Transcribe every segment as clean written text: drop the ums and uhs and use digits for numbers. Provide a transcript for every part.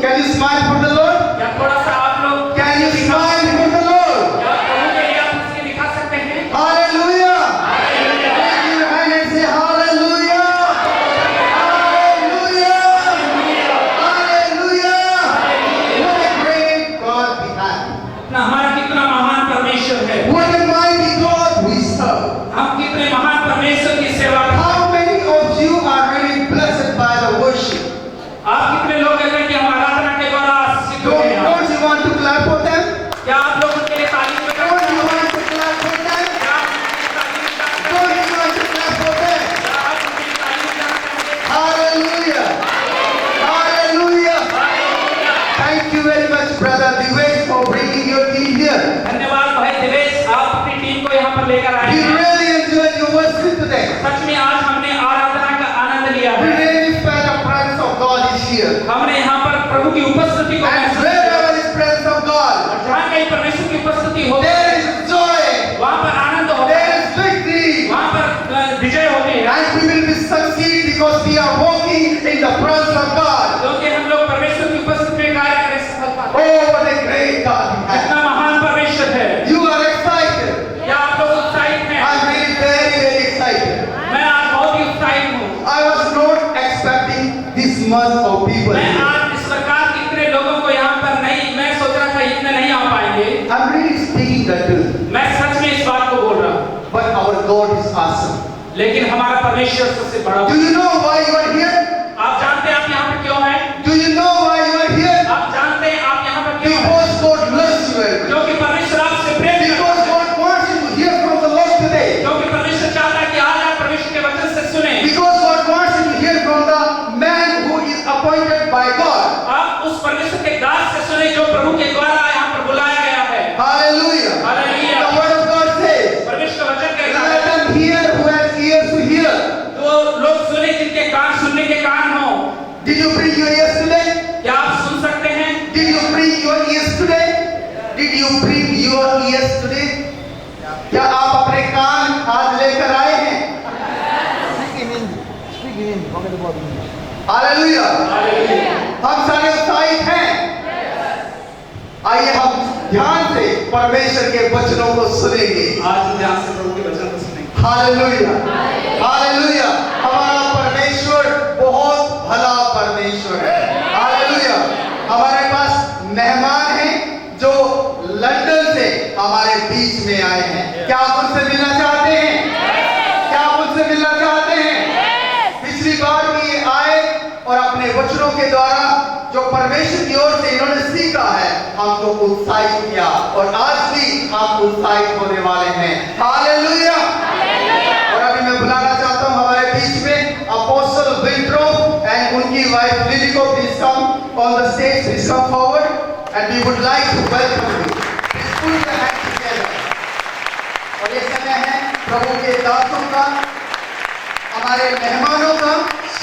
Can you smile for the Lord? क्या थोड़ा सा आप लोग Can you smile for the Lord? क्या प्रभु के लिए आप मुझसे दिखा सकते हैं? Hallelujah! Raise your hand and say Hallelujah! Hallelujah! Hallelujah! What a great God we have! अपना हमारा कितना महान परमेश्वर है, What a mighty God we serve! हम कितने महान परमेश्वर की सेवा करते हैं। How many of you are really blessed by the worship? आप कितने लोग कहते हैं कि हम आराधना के द्वारा आशीषित हुए हैं? Don't you want to clap for them? क्या आप लोग उनके लिए ताली Don't बजाते you हैं? want to clap for them? क्या आप उनके लिए ताली बजाते हैं? Don't you want to clap for them? क्या आप उनके लिए ताली बजाना चाहते हैं? Hallelujah! Hallelujah! Thank you very much, brother Divesh, for bringing your team here. धन्यवाद भाई दिवेश, आप अपनी टीम को यहाँ पर लेकर आए We हैं। really enjoyed your worship today. सच में आज हमने आराधना का आनंद लिया We है। really felt the presence of God is here. हमने यहाँ पर प्रभु की उपस्थिति को And महसूस किया। wherever is presence of God, जहाँ कहीं परमेश्वर की उपस्थिति हो, there is joy, वहाँ पर आनंद होता there है, is victory, वहाँ पर विजय होती है। and we will be succeed because we are walking in the presence of God. क्योंकि हम लोग परमेश्वर की उपस्थिति में कार्य करें सफल पाते हैं। Oh, what a great God we have. कितना महान परमेश्वर है। You are excited. क्या आप लोग उत्साहित हैं? I'm really very, very excited. मैं आज बहुत ही उत्साहित हूँ। I was not expecting this much of people मैं here. आज इस प्रकार के इतने लोगों को यहाँ पर नहीं, मैं सोच रहा था इतने नहीं आ पाएंगे। I'm really speaking the truth. मैं सच में इस बात को बोल रहा हूँ। But our God is awesome. लेकिन हमारा परमेश्वर सबसे बड़ा Do you know why you are here? आप जानते हैं आप यहाँ पर क्यों हैं? Do you know why you are here? आप जानते हैं आप यहाँ पर क्यों हैं? Because God loves you very much. क्योंकि परमेश्वर आपसे प्रेम करता Because है। God wants you to hear from the Lord today. क्योंकि परमेश्वर चाहता है कि आज आप परमेश्वर के वचन से सुने। Because God wants you to hear from the man who is appointed by God. आप उस परमेश्वर के दास से सुने जो प्रभु के द्वारा यहाँ पर बुलाया गया है। Hallelujah. Hallelujah. The word of God says, परमेश्वर का वचन कहता let है them hear who has ears to hear. तो लोग सुने जिनके कान सुनने के कान हो। Did you bring your ears today? क्या आप सुन सकते हैं? Did you bring your ears today? Did you bring your ears today? क्या आप अपने कान आज लेकर आए हैं? हालेलुया। हम सारे उत्साहित हैं। आइए हम ध्यान से परमेश्वर के वचनों को सुनेंगे। आज ध्यान से प्रभु के वचन को सुनेंगे। Hallelujah, hallelujah. हमारा परमेश्वर बहुत भला परमेश्वर है। हालेलुया। हमारे पास मेहमान हैं जो लंदन से हमारे बीच में आए हैं। क्या आप उनसे मिलना चाहते हैं? क्या आप उनसे मिलना चाहते हैं? पिछली बार भी ये आए और अपने वचनों के द्वारा जो परमेश्वर की ओर से इन्होंने सीखा है हमको उत्साहित किया और आज भी हम उत्साहित होने वाले हैं। हालेलुया। और अभी मैं बुलाना चाहता हूं हमारे बीच में अपोस्टल विल्ट्रोफ एंड उनकी वाइफ लिली को। Please come on the stage, please come forward and we would like to welcome you. Please put your hands together. और ये समय है प्रभु के दासों का, हमारे मेहमानों का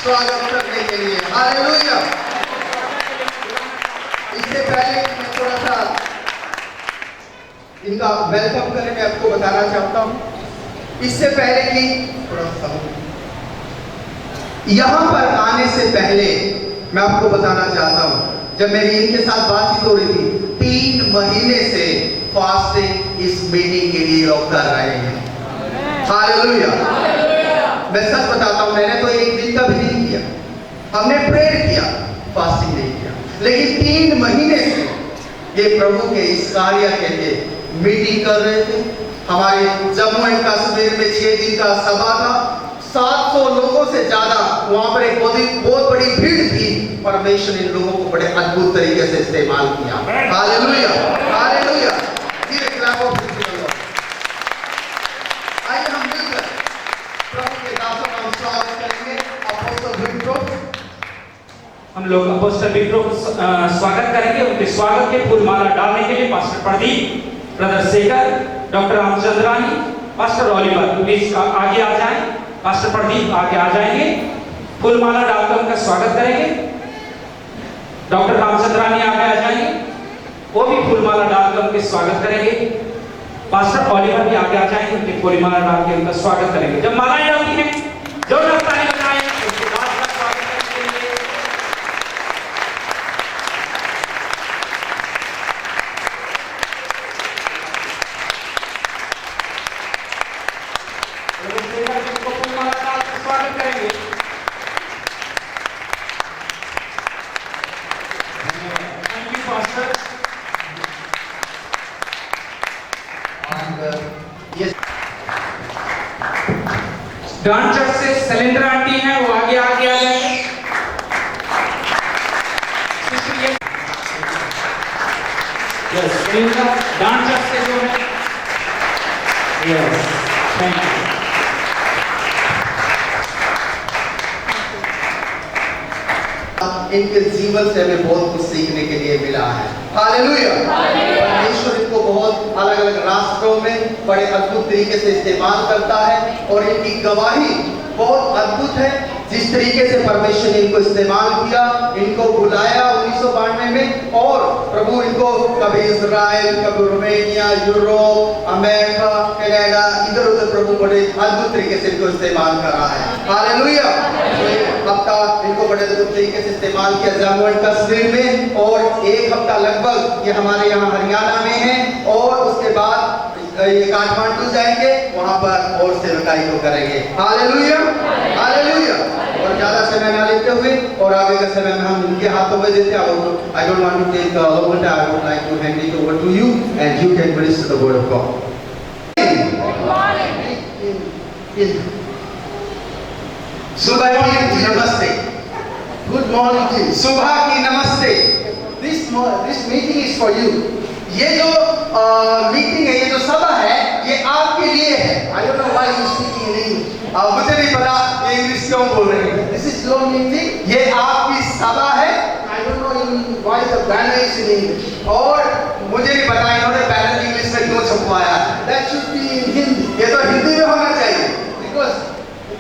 स्वागत करने के लिए। हालेलुया। इससे पहले कि मैं थोड़ा सा इनका वेलकम करें, मैं आपको बताना चाहता हूं इससे पहले कि थोड़ा सा यहां पर आने से पहले मैं आपको बताना चाहता हूं, जब मेरी इनके साथ बातचीत हो रही थी, 3 महीने से फास्टिंग इस मीटिंग के लिए लोग कर रहे हैं। हालेलुया। मैं सच बताता हूं, मैंने तो एक दिन का भी नहीं किया, हमने प्रेयर किया, फास्टिंग नहीं किया, लेकिन 3 महीने से ये प्रभु के इस कार्य के लिए मीटिंग कर रहे थे। हमारे जम्मू एंड कश्मीर में 6 दिन का सभा था, 700 लोगों से ज्यादा वहां पर एक बहुत बड़ी भीड़ थी। परमेश्वर इन लोगों को बड़े अद्भुत तरीके से इस्तेमाल किया। Hallelujah, hallelujah. Give a clap of praise to the Lord. आइए हम मिलकर प्रभु के दासों का स्वागत करेंगे। अपोस्टल विल्ट्रोफ, हम लोग अपोस्टल विल्ट्रोफ को स्वागत करेंगे। उनके स्वागत के फूलमाला डालने के लिए pastor Pradeep, brother Shekhar, doctor Ramchandrani, pastor Oliver please आगे आ जाएं। पास्टर प्रदीप आगे आ जाएंगे, फूलमाला डालकर उनका स्वागत करेंगे। डॉक्टर रामचंद्रानी आगे आ जाएंगे, वो भी फूलमाला डालकर उनके स्वागत करेंगे। पास्टर ओलिवर भी आगे आ जाएंगे, उनके फूलमाला डाल के उनका स्वागत करेंगे। जब मालाएं डालती हैं जोरदार ताली बजाएं, उसके बाद का स्वागत करेंगे। डांस चर्च से सलेंडर आंटी हैं, वो आगे आ जाए। यस, सलेंडर डांस चर्च से जो है। Yes, thank you. इनके जीवन से हमें बहुत कुछ सीखने के लिए मिला है। हालेलुया। परमेश्वर इनको बहुत अलग अलग रास्तों में बड़े अद्भुत तरीके से इस्तेमाल करता है और इनकी गवाही बहुत अद्भुत है। जिस तरीके से परमेश्वर ने इनको इस्तेमाल किया, इनको बुलाया 1992 में, और प्रभु इनको कभी इजराइल, कभी रोमेनिया, यूरोप, अमेरिका, कनाडा, इधर उधर प्रभु बड़े अद्भुत तरीके से इनको इस्तेमाल कर रहा है। हालेलुया। एक हफ्ता इनको बड़े अद्भुत तरीके से इस्तेमाल किया जम्मू एंड कश्मीर में, और एक हफ्ता लगभग ये हमारे यहाँ हरियाणा में है, और उसके बाद ये काठमांडू जाएंगे, वहां पर और सेवकाई को करेंगे। Hallelujah, hallelujah. और ज्यादा समय ना लेते हुए और आगे का समय में हम इनके हाथों में देते हैं। I don't want to take all the time. I would like to hand it over to you and you can minister the word of God. सुबह की नमस्ते। Good morning to you. सुबह की नमस्ते। This meeting is for you. ये जो meeting है, ये जो सभा है, ये आपके लिए है। I don't know why you speaking in English. मुझे नहीं पता ये इंग्लिश क्यों बोल रहे हैं। This is your meeting. ये आपकी सभा है, I don't know even why the banner is in English. और मुझे नहीं पता इन्होंने बैनर इंग्लिश में क्यों छपवाया है। That should be in Hindi. ये तो हिंदी में होना चाहिए, Because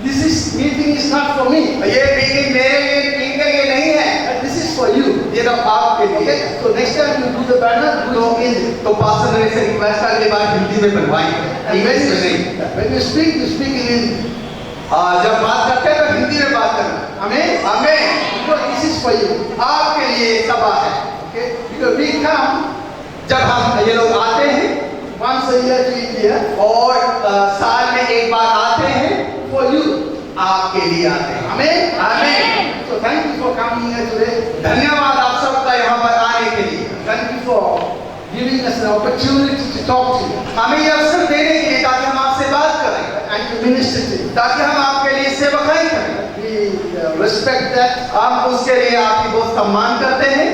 this meeting is not for me. ये मीटिंग मेरे लिए, मीटिंग के लिए नहीं है, This is for you. ये तो आपके लिए। Okay. So next time you do the banner, do it in Hindi. तो पास्टर ने से रिक्वेस्ट अगली बार हिंदी में बनवाएंगे, And इंग्लिश में नहीं। when you speak in Hindi. जब बात करते हैं तो हिंदी में बात करना। Amen. आमीन। Because this is for you. आपके लिए सभा है। Okay. Because we come जब हम ये लोग आते हैं once a year to India और साल में एक बार आते हैं, for you. आपके लिए आते हैं। Amen. आमीन। So thank you for coming here today. धन्यवाद आप सबका यहाँ पर आने के लिए। Thank you for giving us an opportunity to talk to you हमें ये अवसर देने के लिए ताकि हम आपसे बात करें, and to minister to you. ताकि हम आपके लिए सेवकाई करें। We respect that. हम उसके लिए आपकी बहुत सम्मान करते हैं।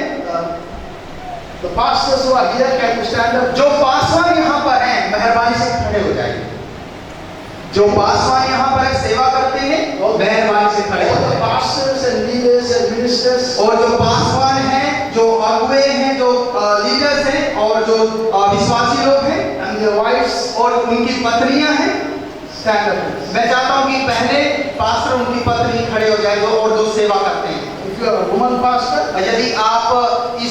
The pastors who are here can you stand up? जो पासवान यहाँ पर हैं, मेहरबानी से खड़े हो जाइए। जो पासवान यहाँ पर सेवा करते हैं, मेहरबानी से खड़े हो All the जाइए। pastors and leaders and ministers. और जो पासवान हैं, जो अगुवे हैं, जो लीडर्स हैं, और जो विश्वासी लोग हैं, And their wives और उनकी पत्नियां हैं, stand up. मैं चाहता हूँ कि पहले पास्टर उनकी पत्नी खड़े हो जाए और जो सेवा करते हैं। If you are a woman pastor, यदि आप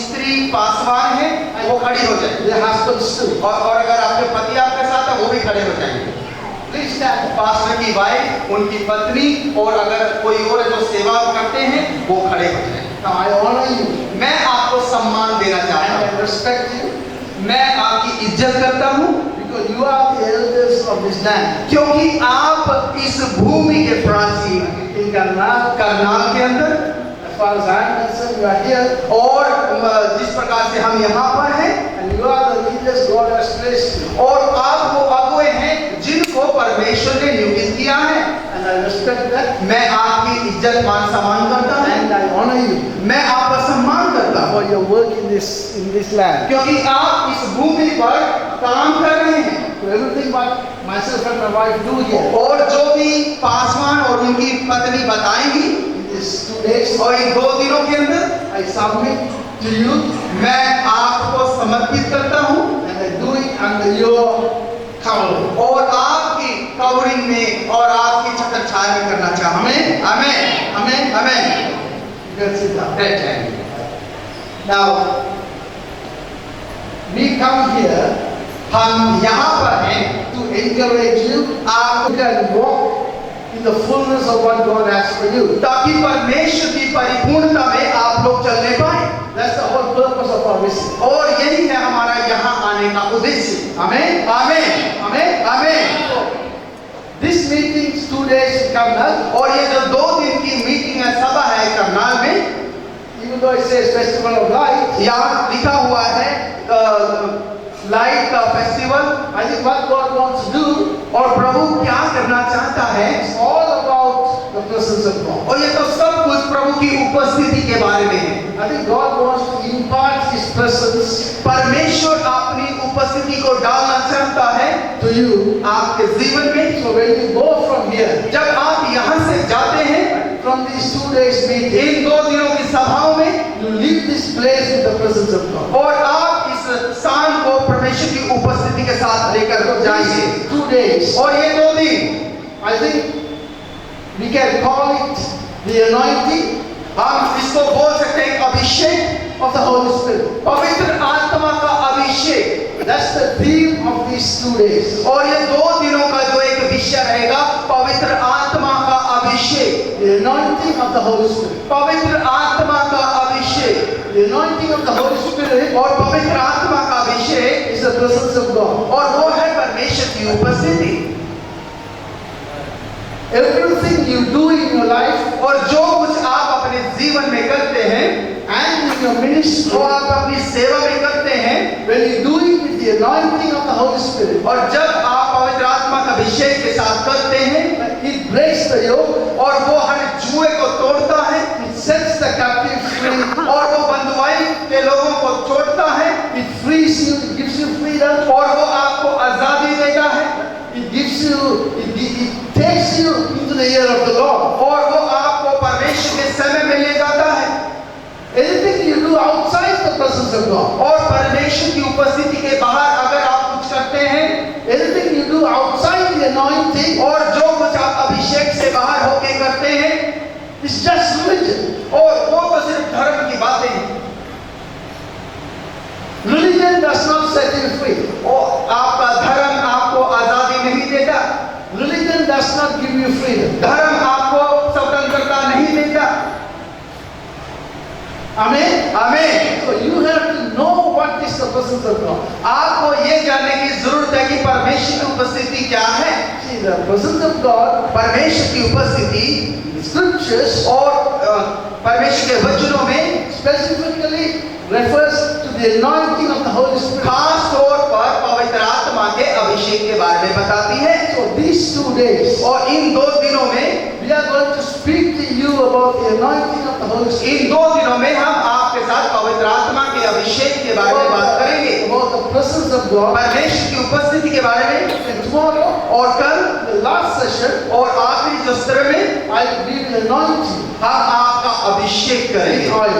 स्त्री पासवान हैं, वो खड़ी हो जाए, their husbands too. और अगर आपके पति आपके साथ है, वो भी खड़े हो जाएंगे। Please stand. पास्टर की वाइफ, उनकी पत्नी, और अगर कोई और जो सेवा करते हैं, वो खड़े हो जाए। Now I honor you मैं आपको सम्मान देना चाहता and हूँ, I respect you मैं आपकी इज्जत करता हूँ, because you are the elders of this land. क्योंकि आप इस भूमि के प्राचीन In Karnal, करनाल के अंदर, as far as I am concerned, you are here और जिस प्रकार से हम यहाँ पर हैं, and you are the leaders God has placed you. और आप वो अगुवे हैं जिनको परमेश्वर ने नियुक्त किया है। And I respect that मैं आपकी इज्जत मान सम्मान करता हूँ, and I honor you मैं आपका सम्मान करता हूँ, for your work in this land. क्योंकि आप इस भूमि पर काम कर रहे हैं। So everything what myself and my wife do here और जो भी पासवान और उनकी पत्नी बताएंगी, in these 2 days, और इन 2 दिनों के अंदर I submit to you मैं आपको समर्पित करता हूँ, and I do it under your covering. और आपकी कवरिंग में और आपकी छत्र छाया में करना चाहता हूँ। आमीन, आमीन, आमीन, आमीन। You can sit down. बैठ जाएंगे। Now, we come here हम यहाँ पर हैं to encourage you. आप You can walk in the fullness of what God has for you. ताकि परमेश्वर की परिपूर्णता में आप लोग चलने पाए। That's the whole purpose of our visit. और यही है हमारा यहाँ आने का उद्देश्य। Amen. आमीन, Amen. आमीन। This meeting is 2 days in Karnal. और ये जो 2 दिन की मीटिंग है, सभा है करनाल में, Even though it says Festival of Light, यहाँ लिखा हुआ what God wants to do. और प्रभु क्या करना चाहता है, It's all about the presence of God. और ये तो सब कुछ प्रभु की उपस्थिति के बारे में है। I think God wants to impart His presence परमेश्वर अपनी उपस्थिति को डालना चाहता है to you. आपके जीवन में। So when you go from here, जब आप यहाँ से जाते हैं from these 2 days meeting, इन 2 दिनों की सभाओं में, you leave this place with the presence of God. और आप इस स्थान को परमेश्वर की उपस्थिति के साथ लेकर जाएंगे। These 2 days, और ये 2 दिन I think we can call it the anointing हम इसको बोल सकते हैं अभिषेक of the Holy Spirit. पवित्र आत्मा का अभिषेक। That's the theme of these 2 days. और ये 2 दिनों का जो एक विषय रहेगा, पवित्र आत्मा का अभिषेक। The anointing of the Holy Spirit. पवित्र आत्मा का अभिषेक The anointing of the Holy Spirit और पवित्र आत्मा का अभिषेक, is the presence of God. और वो है परमेश्वर की उपस्थिति। Everything you do in your life और जो कुछ आप अपने जीवन में करते हैं and in your ministry, जो आप अपनी सेवा में करते हैं, when you do it with the anointing of the Holy Spirit, और जब आप पवित्र आत्मा का अभिषेक के साथ करते हैं, it breaks the yoke, और वो हर जुए को तोड़ता है, it sets the captive free, और वो बंधुआई के लोगों को छोड़ता है, it frees you, it gives you freedom, और वो आपको आजादी देता है, it gives you, it takes you into the year of the Lord. और वो आपको परमेश्वर के समय में ले जाता है। Anything you do outside the presence of God, और परमेश्वर की उपस्थिति के बाहर अगर आप कुछ करते हैं, anything you do outside the anointing, और जो कुछ आप अभिषेक से बाहर होके करते हैं, it's just religion. और वो तो सिर्फ धर्म की बातें हैं। Religion does not set you free. और आपका धर्म आपको आजादी नहीं देता, Religion does not give you freedom. धर्म आपको स्वतंत्रता नहीं देता। Amen. आमीन। So you have to know what is the presence of God. आपको ये जानने की जरूरत है कि परमेश्वर की उपस्थिति क्या है। See, the presence of God, परमेश्वर की उपस्थिति scriptures और परमेश्वर के वचनों में specifically refers to the anointing of the Holy Spirit. खास तौर पर पवित्र आत्मा के अभिषेक के बारे में बताती है। So these 2 days, और इन 2 दिनों में we are going to speak to you about the anointing of the Holy Spirit. इन 2 दिनों में हम आपके साथ पवित्र आत्मा के अभिषेक के बारे में बात करेंगे, About the presence of God. परमेश्वर की उपस्थिति के बारे में। And tomorrow, और कल the last session, और आखिरी जो सत्र में we will anoint you हम आपका अभिषेक with करेंगे। oil.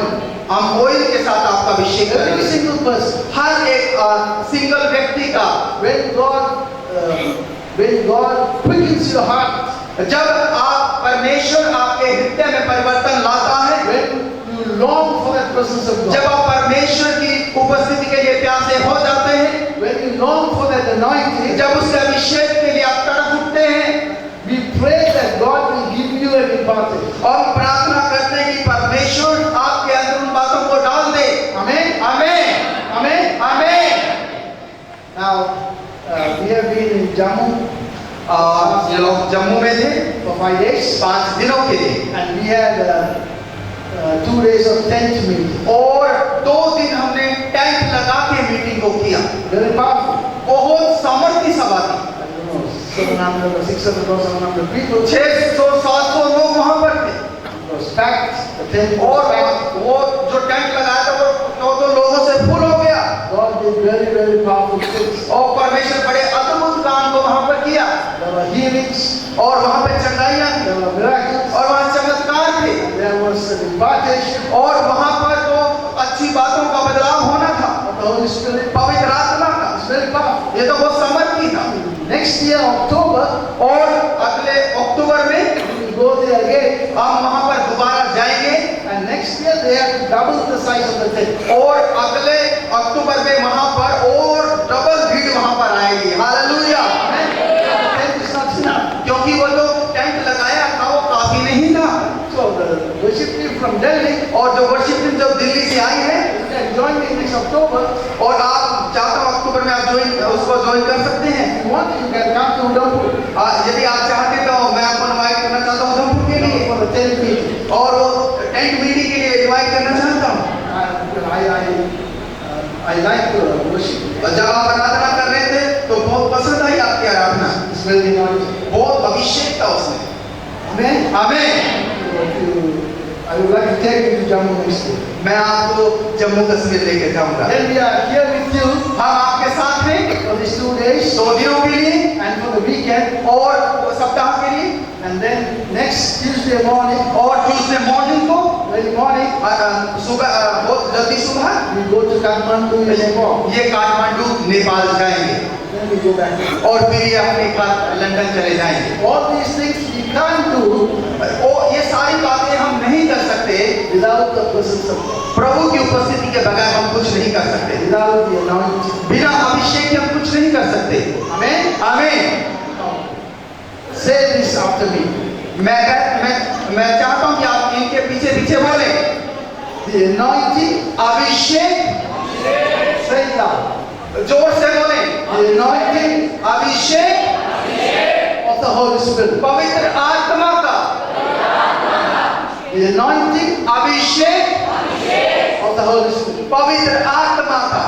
हम ऑयल के साथ आपका अभिषेक Every करेंगे। single person. हर एक सिंगल व्यक्ति का When God quickens your heart, जब आप परमेश्वर आपके हृदय में परिवर्तन लाता है, when you long for that presence of जब God, आप परमेश्वर की उपस्थिति के लिए प्यासे हो जाते हैं, when you long for that anointing, जब उसके अभिषेक के लिए आप तड़प उठते हैं, we pray that God will give you an impartation. और हम प्रार्थना करते हैं कि परमेश्वर आपके अंदर उन बातों को डाल दे। Amen. आमीन, Amen. आमीन। Now, we have been in Jammu ये लोग जम्मू में थे for 5 days, 5 दिनों के लिए, and we had 2 days of tent meeting. और 2 दिन हमने टेंट लगा के मीटिंग को किया। Very powerful. बहुत सामर्थ्य सभा थी। I don't know, 700 or 600 or 700 people. 600-700 लोग वहां पर थे, It was packed. The tent was और packed. वो जो टेंट लगाया था वो तो लोगों से फुल हो गया, God did very, very powerful things. और परमेश्वर बड़े अद्भुत काम को वहां पर किया, There were healings, और वहां पे चंगाइयां थी, there were miracles, और वहां चमत्कार थे, there was an impartation और वहां पर तो अच्छी बातों का बदलाव होना था, of the Holy Spirit. पवित्र आत्मा का। It's very powerful. ये तो बहुत सामर्थ्य था। Next year, October, और अगले अक्टूबर में we will go there again. हम वहां पर दोबारा जाएंगे, And next year, they have to double the size of the tent. और अगले अक्टूबर में वहां पर और डबल भीड़ वहां पर आएगी। Hallelujah. Amen. The tent is not enough. क्योंकि वो जो टेंट लगाया था वो काफी नहीं था, So the worship team from Delhi, और जो वर्शिप टीम जब दिल्ली से आई है, you can join me next October. और आप चाहते हो अक्टूबर में आप उसको ज्वाइन कर सकते हैं। If you want, you can come to Udaipur यदि आप चाहते तो मैं आपको इनवाइट करना चाहता हूँ उधमपुर के लिए, for the tent meeting. और वो टेंट मीटिंग के लिए इनवाइट करना चाहता हूँ। I like worship. और जब आप आराधना कर रहे थे तो बहुत पसंद आई आपकी आराधना, It's very anointed. बहुत अभिषेक था उसमें। Amen. आमीन। I would like to take you to Jammu next week. मैं आपको जम्मू कश्मीर लेके जाऊंगा। Then we are here with you हम आपके साथ हैं for these 2 days 2 दिनों के लिए and for the weekend. और सप्ताह के लिए, And then next Tuesday morning, और ट्यूसडे मॉर्निंग को early morning, सुबह बहुत जल्दी सुबह we go to Kathmandu in Nepal. ये काठमांडू नेपाल जाएंगे Then we go back. और फिर ये अपने घर लंदन चले जाएंगे। All these things we can't do और ये सारी बातें हम नहीं कर सकते, without the presence of God, प्रभु की उपस्थिति के बगैर हम कुछ नहीं कर सकते, without the anointing. बिना अभिषेक के हम कुछ नहीं कर सकते। Amen. आमीन। Say this after me. मैं चाहता हूं कि आप इनके पीछे पीछे बोले, The anointing, Abhishek, say it loud. जोर से बोले, The anointing Abhishek of the Holy Spirit. पवित्र आत्मा का, The anointing Abhishek of the Holy Spirit. पवित्र आत्मा का।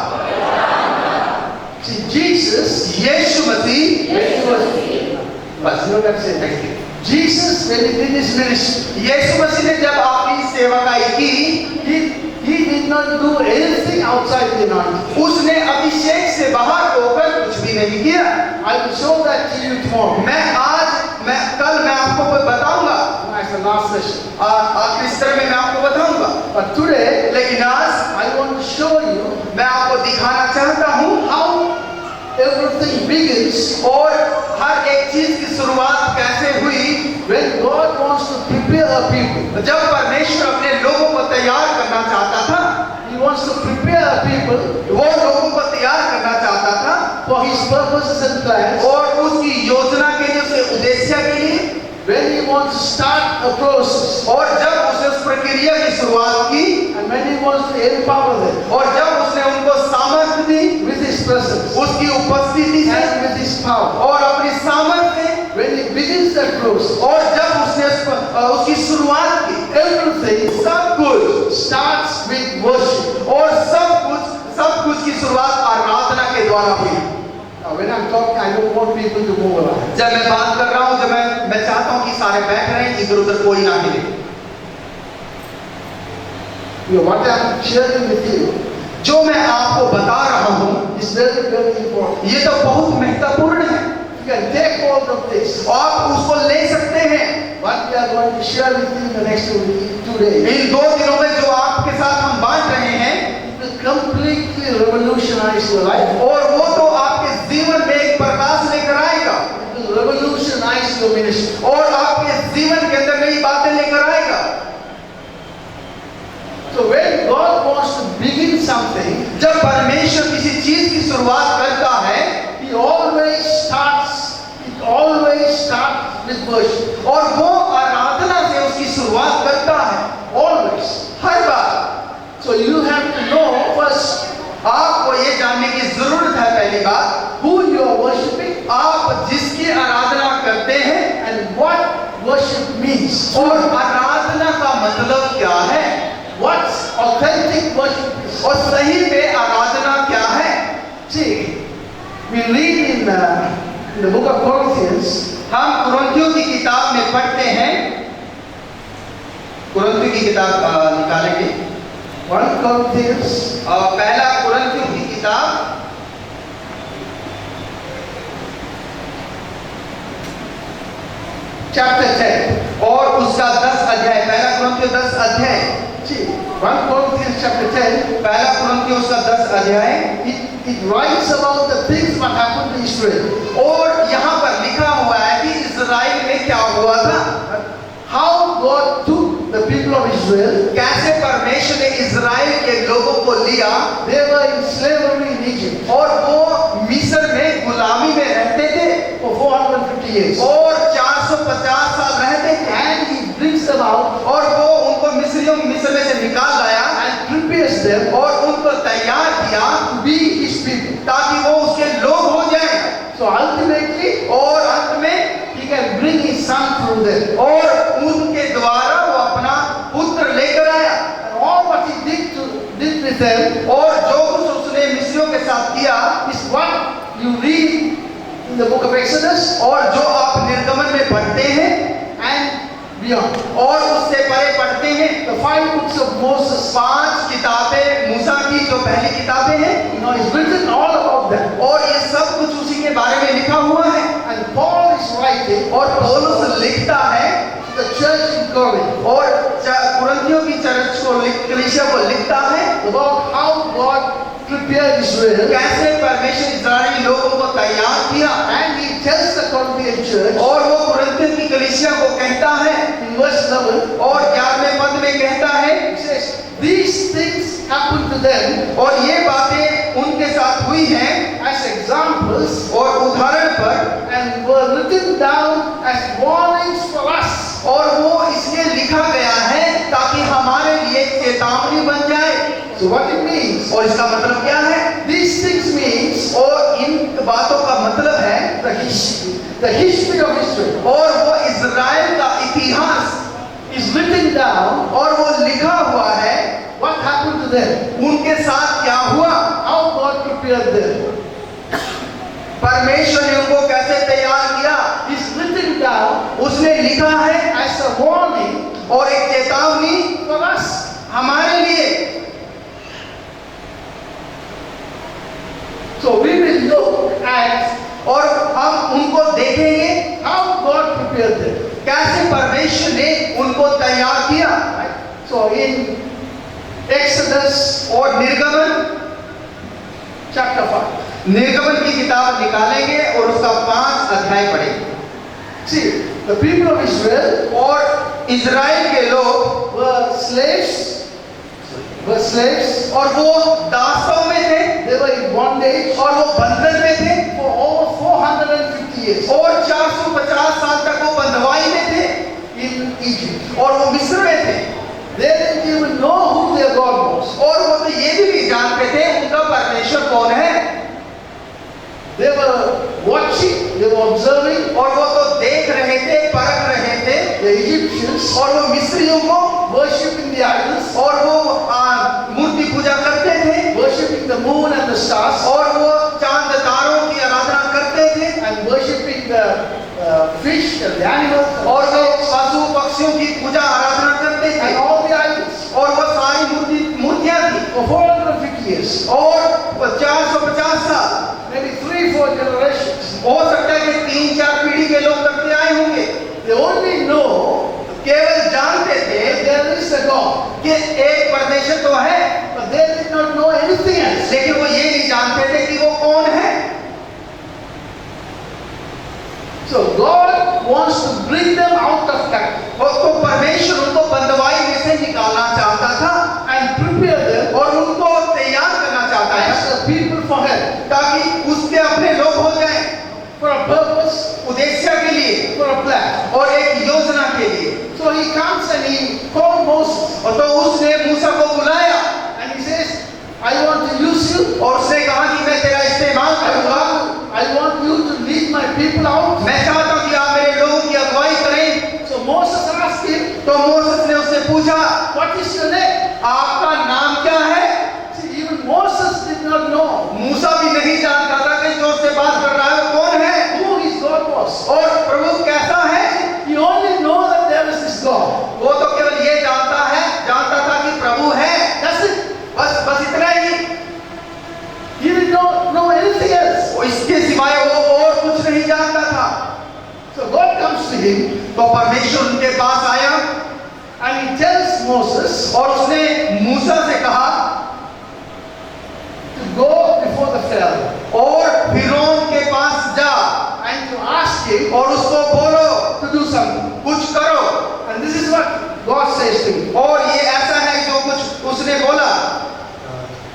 See, Jesus, Yeshu Masih, when he was, but you know that say next thing. Jesus, when he did his ministry, यीशु मसीह ने जब अपनी सेवकाई की, he did not do anything outside the anointing. उसने अभिषेक से बाहर होकर कुछ भी नहीं किया। I will show that to you tomorrow. कल मैं आपको बताऊंगा, That's the last session. आखिरी सत्र में मैं आपको बताऊंगा। But today, लेकिन आज I want to show you मैं आपको दिखाना चाहता हूँ how everything begins और हर एक चीज की शुरुआत कैसे हुई when God wants to prepare a people. जब परमेश्वर अपने लोगों को तैयार करना चाहता था। He wants to prepare a people वो लोगों को तैयार करना चाहता था for his purposes and plans. और उसकी योजना के लिए, उसके उद्देश्य के लिए, When he wants to start a process और जब उसने उस प्रक्रिया की शुरुआत की and when he wants to empower them और जब उसने उनको सामर्थ्य दी with his presence उसकी उपस्थिति से and with his power. और अपनी सामर्थ्य से, When he begins that process, और जब उसने उसकी शुरुआत की, everything सब कुछ starts with worship. और सब कुछ की शुरुआत आराधना के द्वारा हुई। Now, when I'm talking, I don't want people to move around. जब मैं बात कर रहा हूं, जब मैं चाहता हूं कि सारे बैठ रहे हैं, इधर उधर कोई ना हिले। What I'm sharing with you जो मैं आपको बता रहा हूं is very, very important. ये तो बहुत महत्वपूर्ण है, You can take hold of this. आप उसको ले सकते हैं। What we are going to share with you in the next 2 days, इन 2 दिनों में जो आपके साथ हम बांट रहे हैं, it will completely revolutionize your life. और वो तो आपके जीवन में एक प्रकाश लेकर आएगा It will revolutionize your ministry. और आपके जीवन के अंदर नई बातें लेकर आएगा। So when God wants to begin something, जब परमेश्वर किसी चीज की शुरुआत करता है, He always starts. It always starts with worship. और वो आराधना से उसकी शुरुआत करता है, Always. Her bar. So you have to know first आपको ये जानने की जरूरत है, पहली बात, who you are worshiping आप जिसकी आराधना करते हैं and what worship means. और आराधना का मतलब क्या है, What's authentic worship is. और सही में आराधना क्या है। See, we read in the book of Corinthians, हम कुरिन्थियों की किताब में पढ़ते हैं, कुरिन्थियों की किताब निकालेंगे, 1 Corinthians पहला कुरिन्थियों की किताब chapter 10. और उसका 10 अध्याय, पहला कुरिन्थियों 10 अध्याय, See, 1 Corinthians chapter 10, पहला कुरिन्थियों उसका 10 अध्याय, it writes about the things what happened to Israel. और यहाँ पर लिखा हुआ है कि इस्राएल में क्या हुआ था, How God took the people of Israel. कैसे परमेश्वर ने इस्राएल के लोगों को लिया They were in slavery in Egypt और वो मिस्र में गुलामी में रहते थे for 450 years. और 450 साल रहते थे, And He brings them out और वो उनको मिस्र में से निकाल लाया and prepares them और उनको तैयार किया to be His people. ताकि वो उसके लोग हो जाएं, So ultimately, और अंत में He can bring His Son through them. और उनके द्वारा वो अपना पुत्र लेकर आया। And all what He did with them और जो कुछ उसने मिस्रियों के साथ किया is what you read in the book of Exodus और जो आप निर्गमन में पढ़ते हैं and beyond. और उससे परे पढ़ते हैं, The 5 books of Moses, 5 किताबें मूसा की जो पहली किताबें हैं, it's written all about them. और ये सब कुछ उसी के बारे में लिखा हुआ है। And Paul is writing और पौलुस लिखता है to the church in Corinth और कुरिन्थियों की चर्च को कलीसिया को लिखता है about how God prepared Israel, कैसे परमेश्वर इस्राएली लोगों को तैयार किया। and he tells the Corinthian church और वो कुरिन्थियों की कलीसिया को कहता है in verse 11, और 11वें पद में कहता है, he says, these things happened to them और ये बातें उनके साथ हुई हैं as examples और उदाहरण पर, and were written down as warnings for us. और वो इसलिए लिखा गया है ताकि हमारे लिए चेतावनी बन जाए। So what it means, और इसका मतलब क्या है? these things means और इन बातों का मतलब है the history of Israel और वो इज़राइल का इतिहास is written down, और वो लिखा हुआ है what happened to them, उनके साथ क्या हुआ, how God prepared them. परमेश्वर ने उनको कैसे तैयार किया, It's written down उसने लिखा है as a warning और एक चेतावनी for us. हमारे लिए। So we will look at और हम उनको देखेंगे how God prepared them. कैसे परमेश्वर ने उनको तैयार किया। Right? So in Exodus और निर्गमन chapter 5, निर्गमन की किताब निकालेंगे और उसका 5 अध्याय पढ़ेंगे। see, the people of Israel और इज़राइल के लोग were slaves, और वो दासों में थे they were in bondage और वो बंधन में थे for over 450 years और 450 साल तक वो बंधुआई में थे in Egypt. और वो मिस्र में थे They didn't even know who their God was. और वो तो ये भी नहीं जानते थे उनका परमेश्वर कौन है। They were watching, they were observing और वो तो देख रहे थे, परख रहे थे the Egyptians और वो मिस्रियों को worshiping the idols, और वो मूर्ति पूजा करते थे worshiping the moon and the stars, और वो चांद तारों की आराधना करते थे and worshiping the fish and the animals और वो पशु पक्षियों की पूजा आराधना करते थे and all the idols और वो सारी मूर्तियां थी for 450 years. और 450 साल, Maybe 3-4 generations. हो सकता है कि 3-4 पीढ़ी के लोग करते आए होंगे। They only know केवल जानते थे that there is a God, कि एक परमेश्वर तो है, but they did not know anything else. लेकिन वो ये नहीं जानते थे कि वो कौन है। So God wants to bring them out of captivity और तो परमेश्वर उनको बंधुआई में से निकालना चाहता था and prepare them और उनको तैयार करना चाहता as था the people for heaven, ताकि उसके अपने लोग हो जाएं, for a purpose, उद्देश्य के लिए for a plan. और एक योजना के लिए। So he comes and he called Moses और तो उसने मूसा को बुलाया and he says, I want to use you. और उसने कहा कि मैं तेरा इस्तेमाल करूंगा, I want you to lead my people out. मैं चाहता हूं कि आप मेरे लोगों की अगुवाई करें। So Moses asked him, तो मोसेस ने उससे पूछा, what is your name? आपका नाम क्या है? See, even Moses did not know मूसा भी नहीं जानता था कि जो उससे बात कर रहा है वो कौन है who his God was. और प्रभु कैसा है। He only know that there is this God. वो तो केवल ये जानता था कि प्रभु है, That's it. बस इतना ही। He did not know anything else. वो इसके सिवाय वो और कुछ नहीं जानता था। So God comes to him तो परमेश्वर उनके पास आया and he tells Moses और उसने मूसा से कहा to go before the Pharaoh और फिरौन के पास जा and to ask him और उसको बोलो to do something. कुछ करो। And this is what God says to him. और ये ऐसा है जो कुछ उसने बोला।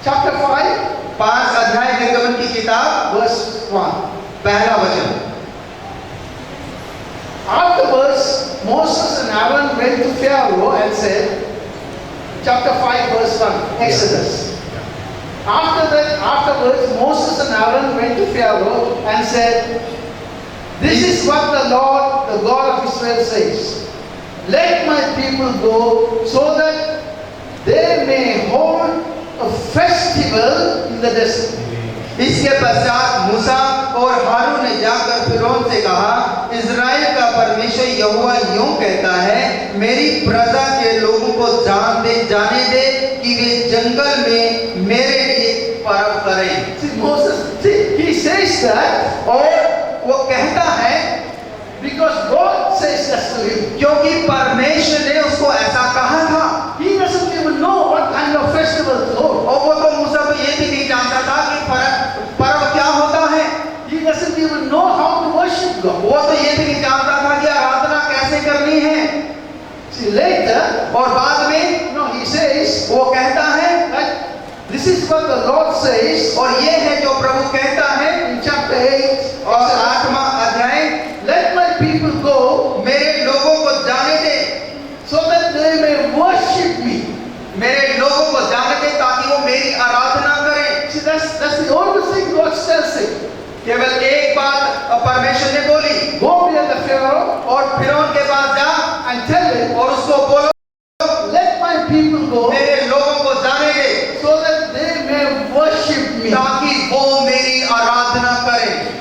Chapter 5, 5 अध्याय निर्गमन की किताब verse 1. पहला वचन। Afterwards, Moses and Aaron went to Pharaoh and said, chapter 5, verse 1, Exodus. Afterwards, Moses and Aaron went to Pharaoh and said, this is what the Lord, the God of Israel says. Let my people go so that they may hold a festival in the desert. इसके पश्चात मूसा और हारून ने जाकर फिरौन से कहा, Israel का परमेश्वर यहोवा यूं कहता है, मेरी प्रजा के लोगों को जाने दे कि वे जंगल में मेरे लिए पर्व करें। See, Moses, he says that, और वो कहता है because God says that to him. क्योंकि परमेश्वर ने उसको ऐसा कहा था। He doesn't even know what kind of festival to hold. और वो तो मूसा को ये भी नहीं जानता था कि पर्व क्या होता है। He doesn't even know how to worship God. वो तो ये भी नहीं जानता था कि आराधना कैसे करनी है। See, later, और बाद में he says वो कहता है, that this is what the Lord says और ये है जो प्रभु कहता है in chapter 8 और 8वां अध्याय, let my people go मेरे लोगों को जाने दे, so that they may worship me. मेरे लोगों को जाने दे ताकि वो मेरी आराधना करें। See, that's the only thing God tells him. केवल एक बात परमेश्वर ने बोली, Go near the Pharaoh और फिरौन के पास जा and tell him, और उसको बोलो, let my people go मेरे लोगों को जाने दे so that they may worship me. ताकि वो मेरी आराधना करें।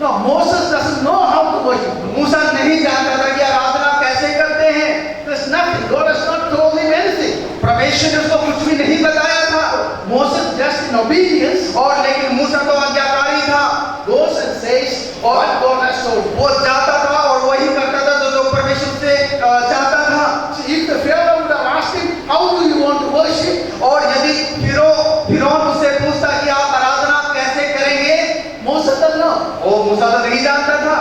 Now, Moses doesn't know how to worship God. मूसा नहीं जानता था कि आराधना कैसे करते हैं। There's nothing. God has not told him anything. परमेश्वर ने उसको कुछ भी नहीं बताया था। Moses, just in obedience, और लेकिन मूसा तो आज्ञाकारी था, goes and says what God has told him. वो जाता था और वही करता था जो परमेश्वर से चाहता था। See, if the Pharaoh would have asked him, how do you want to worship? और यदि फिरौन उससे पूछता कि आप आराधना कैसे करेंगे, Moses doesn't know. वो मूसा तो नहीं जानता था।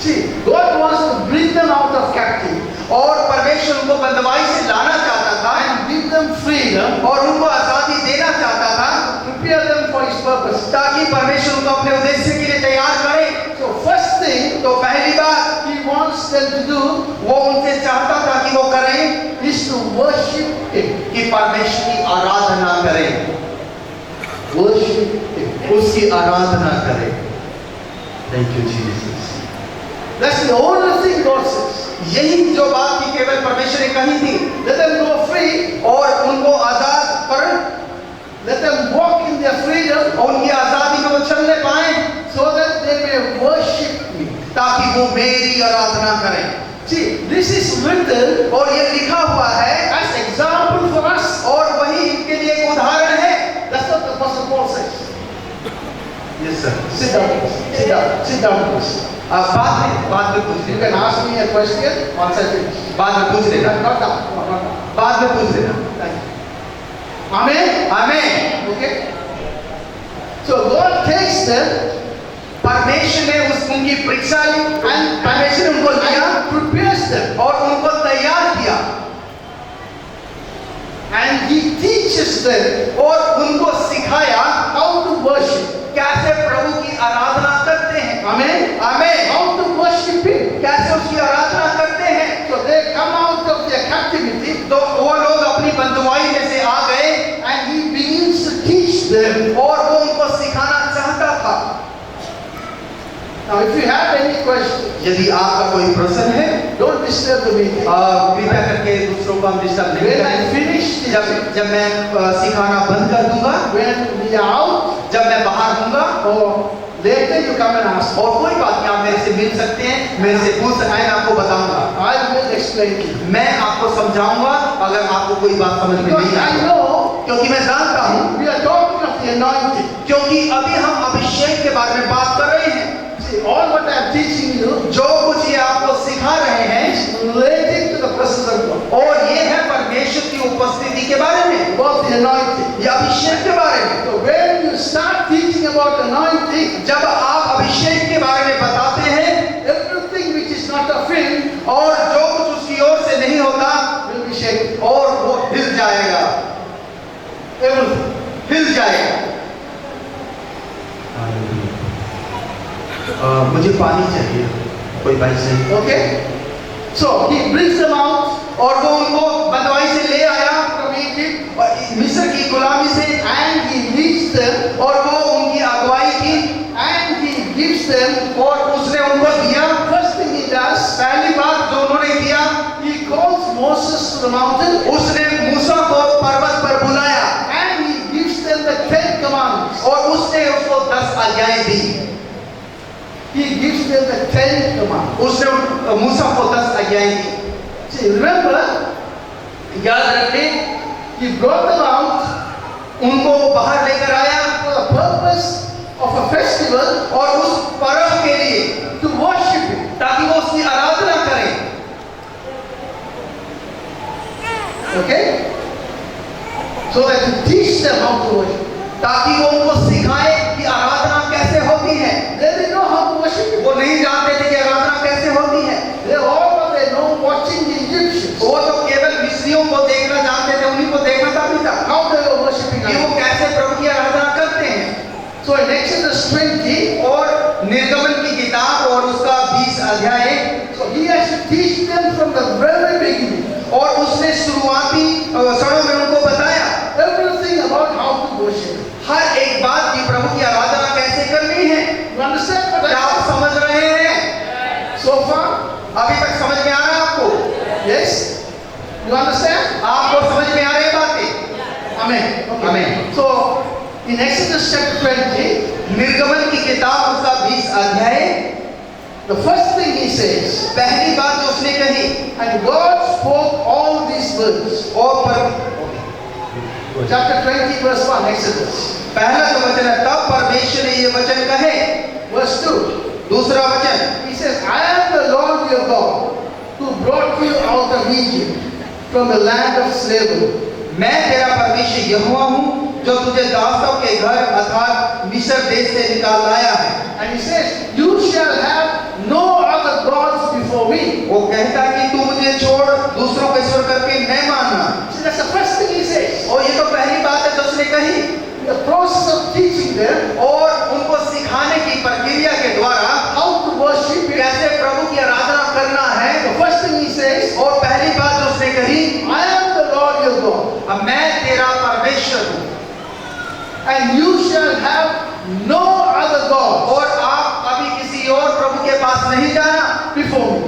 See, God wants to bring them out of captivity और परमेश्वर उनको बंदवाई से लाना चाहता था and give them freedom, और उनको आजादी देना चाहता था prepare them for His purpose. ताकि परमेश्वर उनको अपने उद्देश्य के लिए तैयार करे। So, first thing तो पहली बात He wants them to do वो उनसे चाहता था कि वो करें is to worship Him. कि परमेश्वर की आराधना करें, Worship Him. उसकी आराधना करें। Thank you Jesus. That's the only thing God says. यही जो बात थी केवल परमेश्वर ने कही थी, Let them go free. और उनको आजाद कर, Let them walk in their freedom और उनकी आजादी में वो चलने पाए so that they may worship me. ताकि वो मेरी आराधना करें। See, this is written और ये लिखा हुआ है as example for us. और वही इनके लिए एक उदाहरण है। That's what the Apostle Paul says. Yes sir. Sit down, please. Sit down. Sit down, please. बाद में पूछ You लेना, can ask me a question once I finish. बाद में पूछ लेना, Not now. Not now. बाद में पूछ लेना। Thank you. Amen. आमीन। Okay. So God takes them परमेश्वर ने उनकी परीक्षा ली and परमेश्वर ने उनको लिया prepares them, और उनको तैयार किया and He teaches them और उनको सिखाया how to worship. कैसे प्रभु की आराधना करते हैं। Amen. आमीन। How to worship Him. कैसे उसकी आराधना करते हैं। So they come out of their captivity, तो वो लोग अपनी बंधुआई में से आ गए and He begins to teach them. और वो उनको सिखाना चाहता था। Now, if you have any questions, यदि आपका कोई प्रश्न है, don't disturb the meeting. कृपया करके दूसरों को हम डिस्टर्ब नहीं When I करें। finish teaching, जब मैं सिखाना बंद कर दूंगा, when we are out, जब मैं बाहर दूंगा, or later you come and ask. और कोई बात नहीं, आप मेरे से मिल सकते हैं, मेरे से पूछ सकते हैं, मैं आपको बताऊंगा, I will explain to you. मैं आपको समझाऊंगा अगर आपको कोई बात समझ में Because नहीं I आई। know क्योंकि मैं जानता हूँ, we are talking of the anointing. क्योंकि अभी हम अभिषेक के बारे में बात कर रहे हैं। See, all what I am teaching you जो कुछ ये आपको सिखा रहे हैं is relating to the presence of God. और ये है परमेश्वर की उपस्थिति के बारे में, About the anointing. ये अभिषेक के बारे में। So when you start teaching about anointing, जब आप अभिषेक के बारे में बताते हैं everything which is not of Him और जो कुछ उसकी ओर से नहीं होता will be shaken. और वो हिल जाएगा, Everything. हिल जाएगा। मुझे पानी चाहिए, कोई भाई से। Okay? So He brings them out और वो उनको बंदवाई से ले आया from Egypt और मिस्र की गुलामी से, and He leads them और वो उनकी अगुवाई की and He gives them. और उसने उनको दिया। First thing He does, पहली बात जो उन्होंने किया, He calls Moses to the mountain उसने मूसा को पर्वत पर बुलाया and He gives them the 10 He gives them the 10 commandments. उसने मूसा को 10 आज्ञाएं दी। See, remember, याद रखें, he brought them out उनको बाहर लेकर आया for the purpose of a festival और उस पर्व के लिए, to worship him. ताकि वो उसकी आराधना करें। Okay? So that he teach them how to worship. ताकि वो उनको सिखाए कि आराधना कैसे होती है। They didn't know how to worship him. वो नहीं जानते थे कि आराधना कैसे होती है। They all what they know watching the Egyptians. वो तो केवल मिस्रियों को देखना जानते थे, उन्हीं को देखना काफी था How they were worshiping कि वो God. कैसे प्रभु की आराधना करते हैं। So in Exodus 20, और निर्गमन की किताब और उसका 20 अध्याय, so he has to teach them from the very beginning और उसने शुरुआती क्षणों में उनको बताया everything about how to worship. हर एक बात की प्रभु की आराधना कैसे करनी है। You understand what क्या I आप said समझ रहे हैं? so far? अभी तक समझ में आ रहा है आपको? Yes? You understand? आपको समझ में आ रही बातें? Amen. Okay. Amen. So in Exodus chapter 20, निर्गमन की किताब उसका 20 अध्याय, the first thing he says, पहली बात जो उसने कही, and God spoke all these words. और Chapter 20 verse 1, Exodus. पहला जो वचन है, तब परमेश्वर ने ये वचन कहे। Verse 2. दूसरा वचन, He says, I am the Lord your God, who brought you out of Egypt, from the land of slavery. मैं तेरा परमेश्वर यहोवा हूँ जो तुझे दासों के घर अर्थात मिस्र देश से निकाल लाया है। And he says, you shall have no other gods before me. वो कहता है कि तू मुझे छोड़ दूसरों को ईश्वर करके न मानना। See, that's the first thing he says. और ये तो पहली बात है जो उसने कही। In the process of teaching them और उनको सिखाने की प्रक्रिया के द्वारा how to worship him, कैसे प्रभु की आराधना करना है, the first thing he says, और पहली बात जो उसने कही, I am the Lord your God, अब मैं तेरा परमेश्वर हूँ and you shall have no other gods और आप अभी किसी और प्रभु के पास नहीं जाना before me.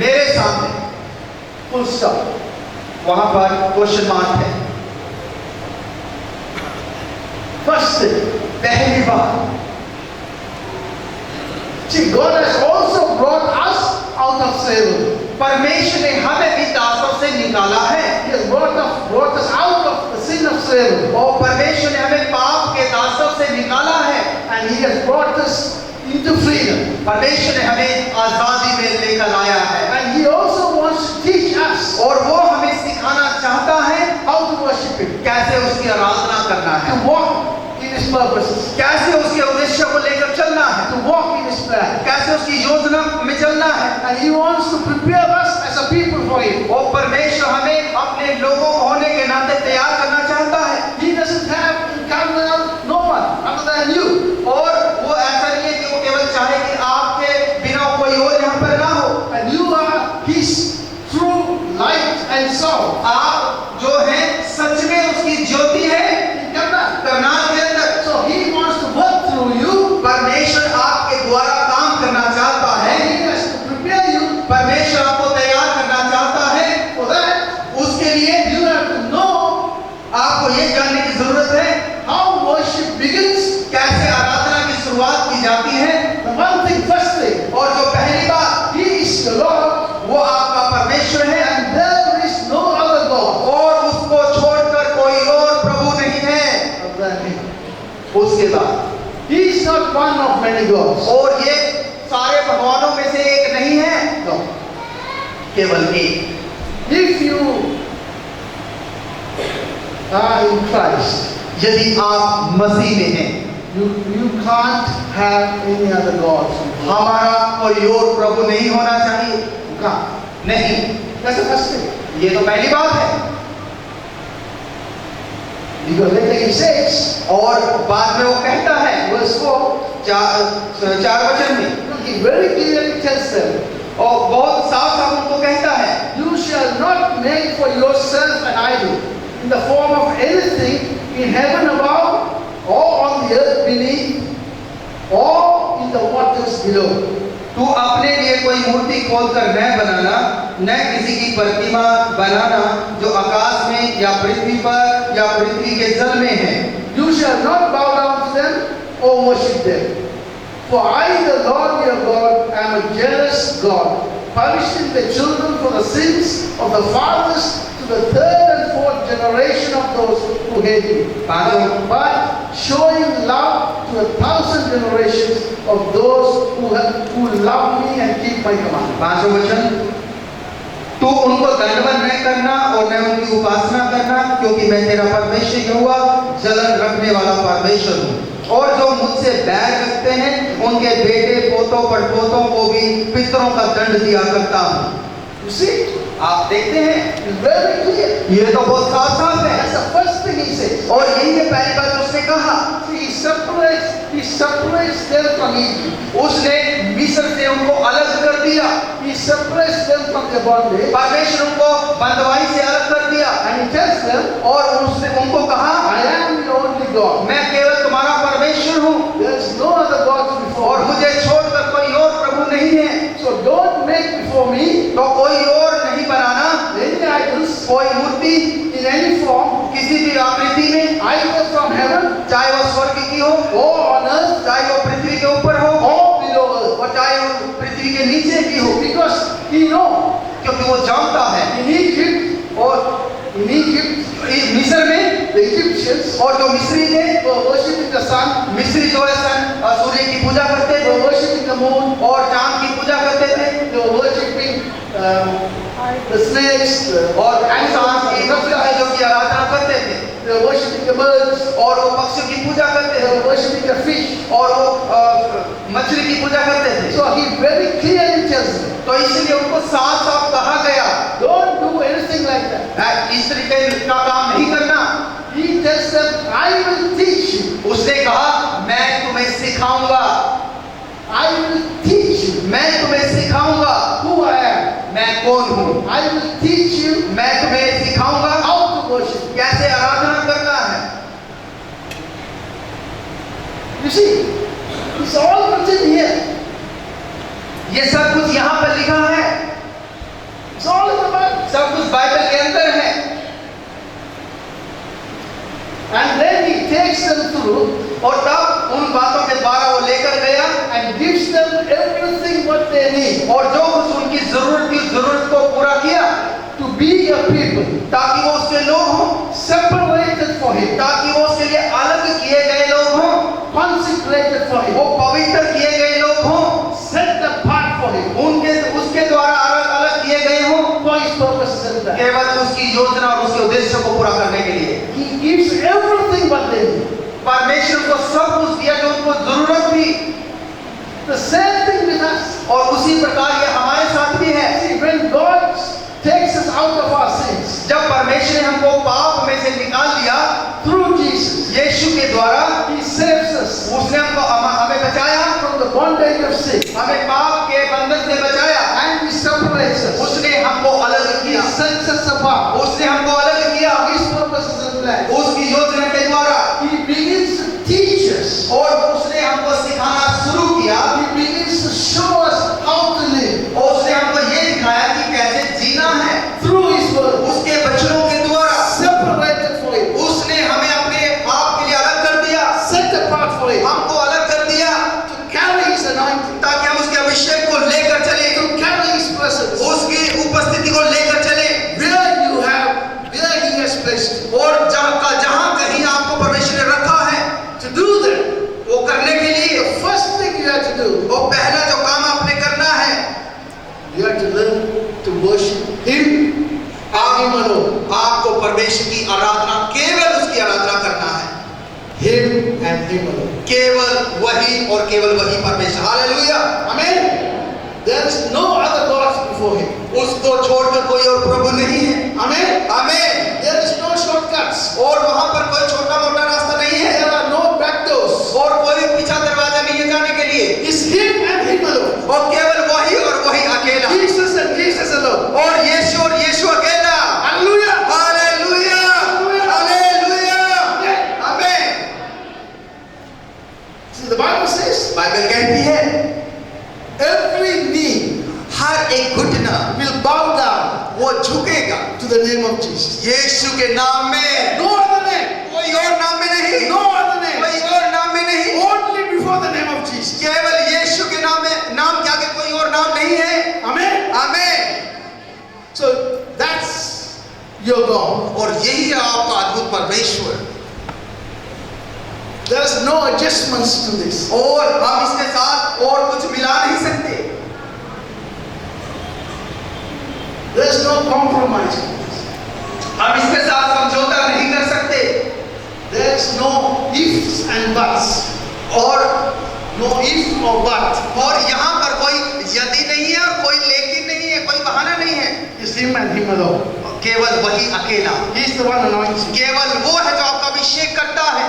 मेरे सामने। Full stop. वहां पर क्वेश्चन मार्क है। First thing. पहली बात, See, God has also brought us out of slavery. परमेश्वर ने हमें भी दासों से निकाला है He has brought us out of the sin of slavery. और परमेश्वर ने हमें पाप के दासों से निकाला है And he has brought us into freedom. परमेश्वर ने हमें आजादी में लेकर आया है And he also wants to teach us और वो हमें सिखाना चाहता है how to worship him, कैसे उसकी आराधना करना है, to walk in his purposes, कैसे उसके उद्देश्य को लेकर चलना है, to walk in his plan. कैसे उसकी योजना में चलना है। And he wants to prepare us as a people for him. और परमेश्वर हमें अपने लोगों होने के नाते तैयार करना चाहता है। He doesn't have encountered no one other than you. और वो ऐसा नहीं है कि वो केवल चाहे कि आपके बिना कोई और यहाँ पर ना हो। And you are his true light and salt. आप जो है सच में उसकी ज्योति है करनाल के अंदर। So he wants to work through you. परमेश्वर आपके द्वारा काम करना चाहता है। And he has to prepare you. परमेश्वर आपको तैयार करना चाहता है। For that, उसके लिए you have to know आपको ये जानने की जरूरत है how worship begins. कैसे आराधना की शुरुआत की जाती है। The one thing, first thing, और जो पहली बात, he is the Lord, वो आपका परमेश्वर है and there is no other God और उसको छोड़कर कोई और प्रभु नहीं है। other than him. उसके बाद He is not one of many gods. और ये सारे भगवानों में से एक नहीं है, No. केवल एक। If you are in Christ, यदि आप मसीह में हैं, you can't have any other gods. हमारा कोई और प्रभु नहीं होना चाहिए। You can't. नहीं, That's the first thing. ये तो पहली बात है। Because later he says, और बाद में वो कहता है verse 4, चार वचन में, he very clearly tells them, और बहुत साफ साफ उनको कहता है, you shall not make for yourself an idol in the form of anything in heaven above, or on the earth beneath, or in the waters below. तू अपने लिए कोई मूर्ति खोदकर न बनाना, न किसी की प्रतिमा बनाना जो आकाश में या पृथ्वी पर या पृथ्वी के जल में है। You shall not bow down to them or worship them. For I, the Lord your God, am a jealous God, punishing the children for the sins of the fathers to the third and fourth generation of those who hate you, but showing love to 1,000 generations of those who love me and keep my commandments. पांचों वचन, तू उनको दंडवत न करना और न उनकी उपासना करना, क्योंकि मैं तेरा परमेश्वर यहोवा जलन रखने वाला परमेश्वर हूँ। और जो मुझसे बैर रखते हैं उनके बेटे पोतों पड़पोतों को भी पितरों का दंड दिया करता हूँ। You see, आप देखते हैं, it's very clear. ये तो बहुत साफ साफ है। That's the first thing he says. और यही है पहली बात उसने कहा, He separates them from Egypt. उसने मिस्र से उनको अलग कर दिया, He separates them from their bondage. परमेश्वर उनको बंदवाई से अलग कर दिया And he tells them, और उसने उनको कहा, I am the only God. मैं केवल तुम्हारा परमेश्वर हूँ There is no other God before और me. मुझे छोड़कर कोई और प्रभु नहीं है। So don't make before me तो कोई और नहीं बनाना, any idols कोई मूर्ति in any form, किसी भी आकृति में, either from heaven चाहे वो स्वर्ग की हो, or on earth चाहे वो पृथ्वी के ऊपर हो or below earth. और चाहे वो पृथ्वी के नीचे भी हो, Because he knows क्योंकि वो जानता है। in Egypt, मिस्र में the Egyptians और जो मिस्री थे, were worshipping the sun, मिस्री जो है सूर्य की पूजा करते they थे were worshipping the moon, और चांद की पूजा करते थे they were worshipping the snakes, और इंसान की reptiles, जो की आराधना करते थे they were worshipping the birds, और वो पक्षियों की पूजा करते they थे were worshipping the fish. और वो मछली की पूजा करते थे। So he very clearly tells them, तो इसलिए उनको साफ साफ कहा गया, don't do anything like that. इस तरीके का काम नहीं करना। He tells them, I will teach you. उसने कहा, मैं तुम्हें सिखाऊंगा, I will teach you मैं तुम्हें सिखाऊंगा who I am. मैं कौन हूँ। I will teach you मैं तुम्हें सिखाऊंगा how to worship. कैसे आराधना करना है। You see, it's all written here. ये सब कुछ यहाँ पर लिखा है, It's all in the Bible. सब कुछ बाइबल के अंदर है। And then he takes them through और तब उन बातों के द्वारा वो लेकर गया and gives them everything what they need और जो कुछ उनकी जरूरत थी, जरूरत को पूरा किया to be a people ताकि वो उसके लोग हों, separated for him, ताकि वो उसके लिए अलग किए गए लोग हों, consecrated for वो him, पवित्र किए गए लोग हों, set apart for him, उनके उसके द्वारा अलग अलग किए गए हों, for his purposes and plans. केवल उसकी योजना और उसके उद्देश्य को पूरा करने के लिए। He gives everything what they need. परमेश्वर को सब कुछ दिया जो उनको जरूरत थी The same thing with us. और उसी प्रकार ये हमारे साथ भी है। See, when God takes us out of our sins जब परमेश्वर ने हमको पाप में से निकाल लिया through Jesus, यीशु के द्वारा, He saves us उसने हमको हमें बचाया, from the bondage of sin हमें पाप के बंधन से बचाया, and He separates us. उसने हमको अलग He किया, sets us apart. उसने हमको अलग किया For His purposes and plans. उसकी योजना के द्वारा He begins to teach us. और उसने हमको सिखाना शुरू किया He begins to show us how to live और उसने हमको ये दिखाया कि कैसे जीना है through His word. उसके वचनों के द्वारा। Separated for Him, उसने हमें अपने आप के लिए अलग कर दिया, set apart for Him, हमको अलग कर दिया to carry His anointing, ताकि हम उसके अभिषेक को लेकर चले, to carry His presence उसकी उपस्थिति को लेकर चले where He has placed you. और जहाँ कहीं आपको परमेश्वर ने रखा है To do that, वो करने के लिए the first thing you have to do, वो पहला जो काम आपने करना है, you have to learn to worship Him and Him alone. आपको परमेश्वर की आराधना, केवल उसकी आराधना करना है, Him and Him alone. केवल वही और केवल वही परमेश्वर। Hallelujah, Amen. There is no other gods before Him. उसको छोड़कर कोई और प्रभु नहीं है। Amen. आमीन। There is no shortcuts. और वहां पर कोई छोटा मोटा रास्ता नहीं है There are no back doors. और कोई पीछा दरवाजा नहीं है जाने के लिए, It's Him and Him alone. और केवल वही और वही अकेला, Jesus and Jesus alone. और यीशु अकेला। Hallelujah. हालेलुया, हालेलुया, आमीन। See, the Bible says, Bible कहती है every knee हर एक घुटना will bow down वो झुकेगा to the name of Jesus. यीशु के नाम में, No other name. कोई और नाम में नहीं, No other name. कोई और नाम में नहीं, Only before the name of Jesus. केवल your God. और यही है आपका अद्भुत परमेश्वर। There's no adjustments to this. और हम इसके साथ और कुछ मिला नहीं सकते। There's no compromise. हम इसके साथ समझौता नहीं कर सकते। There's no ifs and buts. और No if or but. और यहाँ पर कोई यदि नहीं है और कोई लेकिन नहीं है, कोई बहाना नहीं है। It's him and him alone. केवल वही अकेला, He's the one anointing. केवल वो है जो आपका अभिषेक करता है।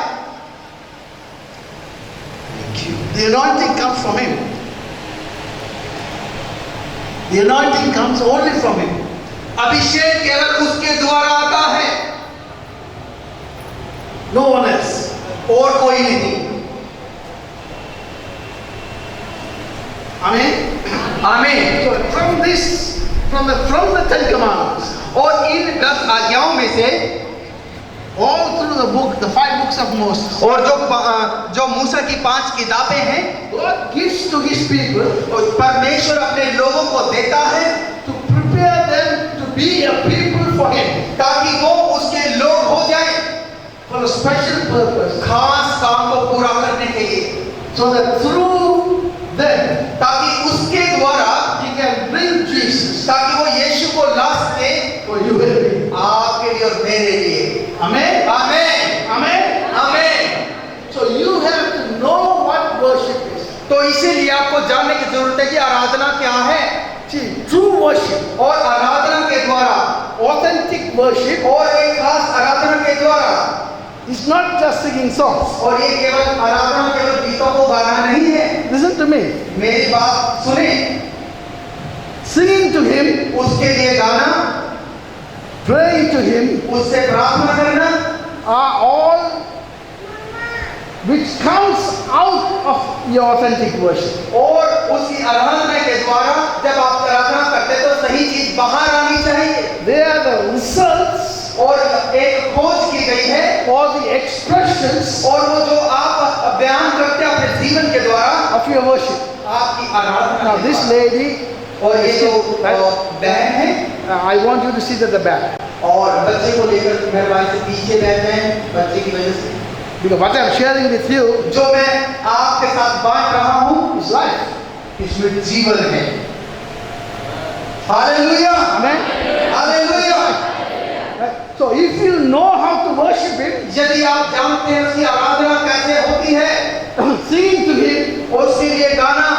The anointing comes from him. The anointing comes only from him. अभिषेक केवल उसके द्वारा आता है, No one else. और कोई नहीं। Amen. आमीन। So from the Ten Commandments, और इन 10 आज्ञाओं में से all through the book, the 5 books of Moses, और जो मूसा की 5 किताबें हैं, God gives to His people और परमेश्वर अपने लोगों को देता है to prepare them to be a people for Him, ताकि वो उसके लोग हो जाएं, for a special purpose, खास काम को पूरा करने के लिए, so that through them ताकि उसके द्वारा, He can bring Jesus ताकि वो यीशु को ला सके for you and me. आपके लिए और मेरे लिए। Amen. आमीन, Amen. आमीन। So you have to know what worship is. तो इसीलिए आपको जानने की जरूरत है कि आराधना क्या है। See, true worship, और आराधना के द्वारा, authentic worship, और एक खास आराधना के द्वारा, is not just singing songs. और ये केवल आराधना केवल गीतों को गाना नहीं है। Listen to me. मेरी बात सुने, Singing to Him, उसके लिए गाना, praying to Him उससे प्रार्थना करना, are all which comes out of your authentic worship. और उसकी आराधना के द्वारा जब आप आराधना करते तो सही चीज बाहर आनी चाहिए। They are the results और एक खोज की गई है, or the expressions और वो जो आप बयान करते हैं अपने जीवन के द्वारा of your worship. आपकी आराधना Now के this द्वारा। lady, और ये जो बहन है, I want you to sit at the back. और बच्चे को लेकर मेहरबानी से पीछे बैठे हैं बच्चे की वजह से। Because what I'm sharing with you जो मैं आपके साथ बांट रहा हूँ is life. इसमें जीवन है। Hallelujah, Amen. Hallelujah. So if you know how to worship Him, यदि आप जानते हैं उसकी आराधना कैसे होती है, singing to Him, उसके लिए गाना,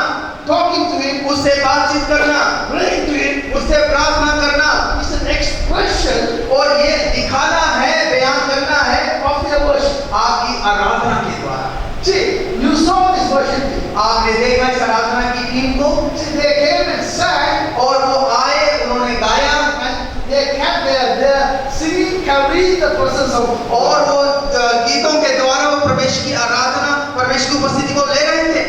talking to Him, उससे बातचीत करना, praying to Him, उससे प्रार्थना करना, is an expression और ये दिखाना है, बयान करना है of your worship. आपकी आराधना के द्वारा। See, you saw this worship team. आपने देखा इस आराधना की टीम को, See, they came and sang, और वो आए, उन्होंने गाया, and they kept their singing carried the presence of और God. वो गीतों के द्वारा वो परमेश्वर की आराधना, परमेश्वर की उपस्थिति को ले रहे थे।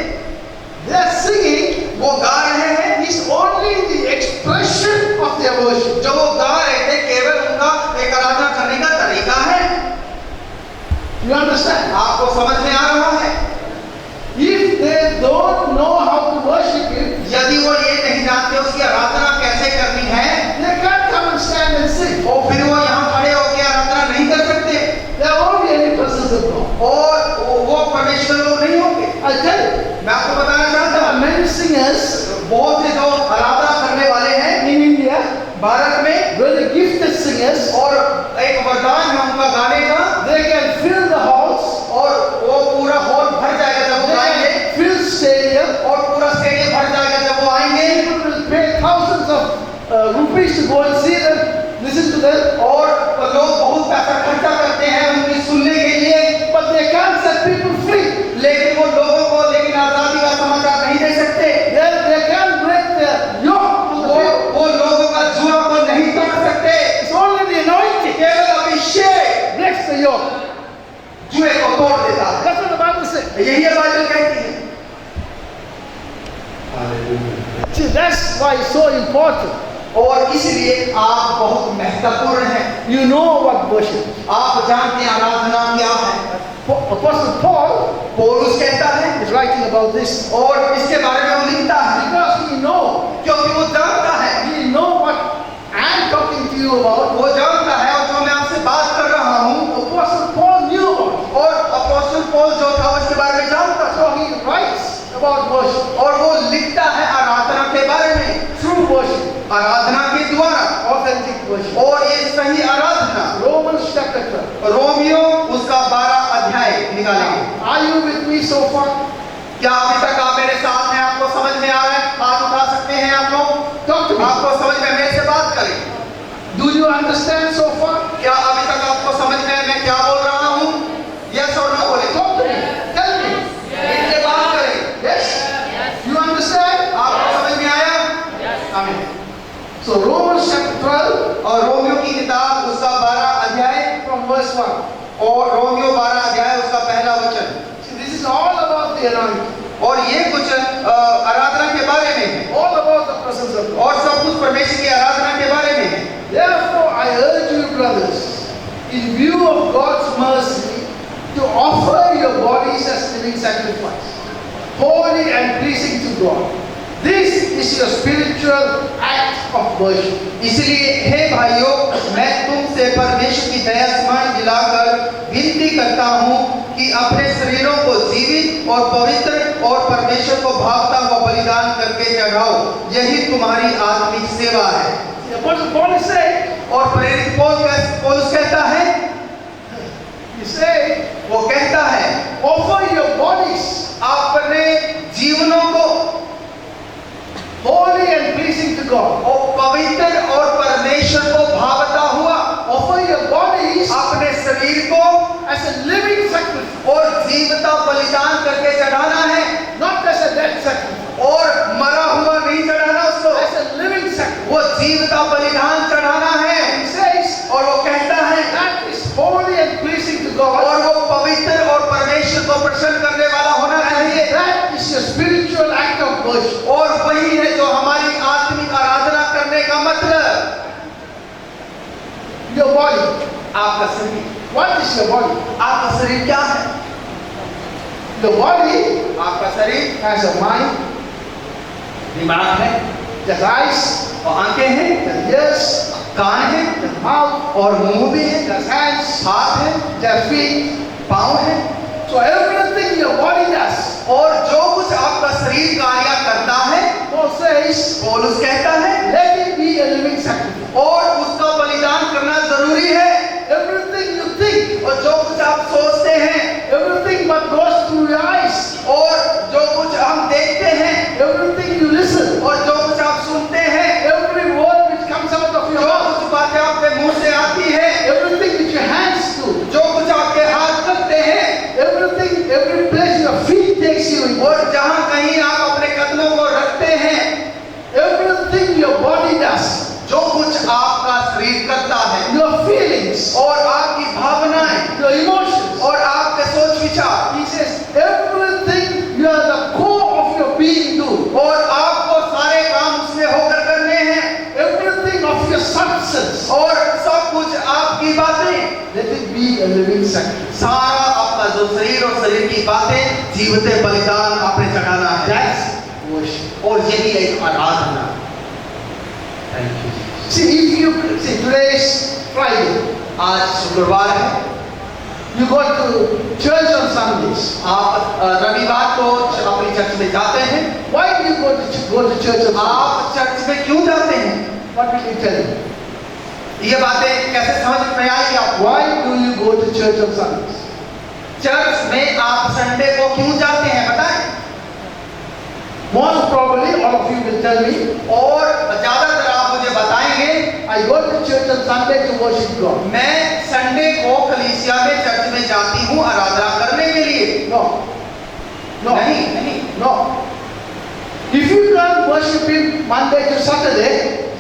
Their singing वो गा रहे हैं, is only the expression of their worship. जो वो गा रहे थे केवल उनका एक आराधना करने का तरीका है। You understand? आपको समझ में आ रहा है? If they don't know how to worship Him, यदि वो ये नहीं जानते उसकी आराधना कैसे करनी है, they can't come and stand and sing. और फिर वो यहाँ खड़े होकर आराधना नहीं कर सकते, There won't be any presence of God. और वो परमेश्वर लोग नहीं होंगे। I tell you, मैं आपको बताना चाहता there are हूँ, many singers बहुत से जो आराधना करने वाले हैं in India, भारत में, very gifted singers, और एक वरदान है उनका गाने का, they can fill the halls, और वो पूरा हॉल भर जाएगा जब वो they गाएंगे, can fill stadium. और पूरा स्टेडियम भर जाएगा जब वो आएंगे, People will pay thousands of rupees to go and see them, listen to them, और लोग बहुत पैसा खर्चा करते हैं उनकी सुनने के लिए, but they can't set people free. लेकिन वो लोगों को लेकिन आजादी का समाचार नहीं दे सकते, They can't break the yoke on the people. वो लोगों का जुआ को नहीं तोड़ सकते, It's only the anointing केवल अभिषेक breaks the yoke. जुए को तोड़ देता है। That's what the Bible says. यही ये बाइबल कहती है। See, that's why it's so important. और इसलिए आप बहुत महत्वपूर्ण हैं। You know what worship is. आप जानते हैं आराधना क्या है। Apostle Paul पौलुस कहता है, is writing about this और इसके बारे में वो लिखता है, because he knows, क्योंकि वो जानता है, he knows what I'm talking to you about. वो जानता है और आराधना के द्वारा, authentic worship. और ये सही आराधना। Romans chapter 12. रोमियो उसका 12 अध्याय निकालेंगे। Are you with me so far? क्या अभी तक आप मेरे साथ हैं? आपको समझ में आ रहा है? हाथ उठा सकते हैं आप लोग? Talk to me. आपको समझ में, मेरे से बात करें। Do you understand so far? क्या अभी तक आपको समझ में मैं क्या बोल रहा हूँ? यस और नो बोले। Talk to me. Tell me. इनसे बात करें। Yes? You understand? आपको समझ में आया? Amen. So Romans chapter 12 और रोमियो की किताब उसका 12 अध्याय from verse 1. और रोमियो 12 अध्याय उसका पहला वचन। See, this is all about the anointing. और ये कुछ आराधना के बारे में है, All about the presence of God. और सब कुछ परमेश्वर की आराधना के बारे में है। Therefore, I urge you, brothers, in view of God's mercy, to offer your bodies as living sacrifice, holy and pleasing to God. This is your spiritual act of worship. इसलिए हे भाइयों, मैं तुमसे परमेश्वर की दया स्मरण दिलाकर विनती करता हूँ कि अपने शरीरों को जीवित और पवित्र और परमेश्वर को भावता हुआ बलिदान करके चढ़ाओ, यही तुम्हारी आत्मिक सेवा है। The Apostle Paul is saying, और प्रेरित पौलुस कहता है, वो कहता है, offer your bodies अपने जीवनों को holy and pleasing to God. और पवित्र और परमेश्वर को भावता हुआ, Offer your bodies अपने शरीर को as a living sacrifice, और जीवता बलिदान करके चढ़ाना है, not as a dead sacrifice, और मरा हुआ नहीं चढ़ाना उसको, as a living sacrifice. वो जीवता बलिदान चढ़ाना है। He says, और वो कहता है, that is holy and pleasing to God. और वो पवित्र और परमेश्वर को प्रसन्न करने वाला होना चाहिए। That is your spiritual act of worship. और वही है जो हमारी आत्मिक आराधना करने का मतलब। Your body. आपका शरीर, What is your body? आपका शरीर क्या है? The body आपका शरीर has a mind, दिमाग है, has eyes, और आंखें हैं, has ears, कान है, has mouth, और मुंह भी है, has hands, हाथ है, has feet. पाँव है। So everything your body does. और जो कुछ आपका शरीर कार्य करता है, Paul says, पौलुस कहता है, let it be a living sacrifice. और उसका बलिदान करना जरूरी है। Everything you think, और जो कुछ आप सोचते हैं, everything what goes through your eyes, और जो कुछ हम देखते हैं, everything you listen, और जो कुछ आप सुनते हैं, every word which comes out of your जो mouth, कुछ बातें आपके मुंह से आती है, everything which your hands do, जो कुछ आपके हाथ करते हैं, everything, every place your feet takes you in, और जहां कहीं आप अपने कदमों को रखते हैं, everything your body does, जो कुछ आपका शरीर करता है, your feelings, और आपकी भावनाएं, your emotions. और आपके सोच विचार, He says, everything you are the core of your being do, और आपको सारे काम उसमें होकर करने हैं, everything of your substance, और सब कुछ आपकी बातें, let it be a living sacrifice. सारा आपका जो शरीर और शरीर की बातें जीवते बलिदान आपने चढ़ाना है। That's worship. और यही एक आराधना। Thank you. See, if you see today is Friday, आज शुक्रवार है, you go to church on Sundays. आप रविवार को अपनी चर्च में जाते हैं। Why do you go to church on Sundays? आप चर्च में क्यों जाते हैं? What will you tell me? ये बातें कैसे समझ में आएगी आपको? Why do you go to church on Sundays? Church में आप संडे को क्यों जाते हैं बताएं? Most probably all of you will tell me, और ज्यादातर आप मुझे बताएंगे, I go to church on Sunday to worship God. मैं संडे को कलीसिया में चर्च में जाती हूँ आराधना करने के लिए। No. No. नहीं। No. If you can't worship Him Monday to Saturday,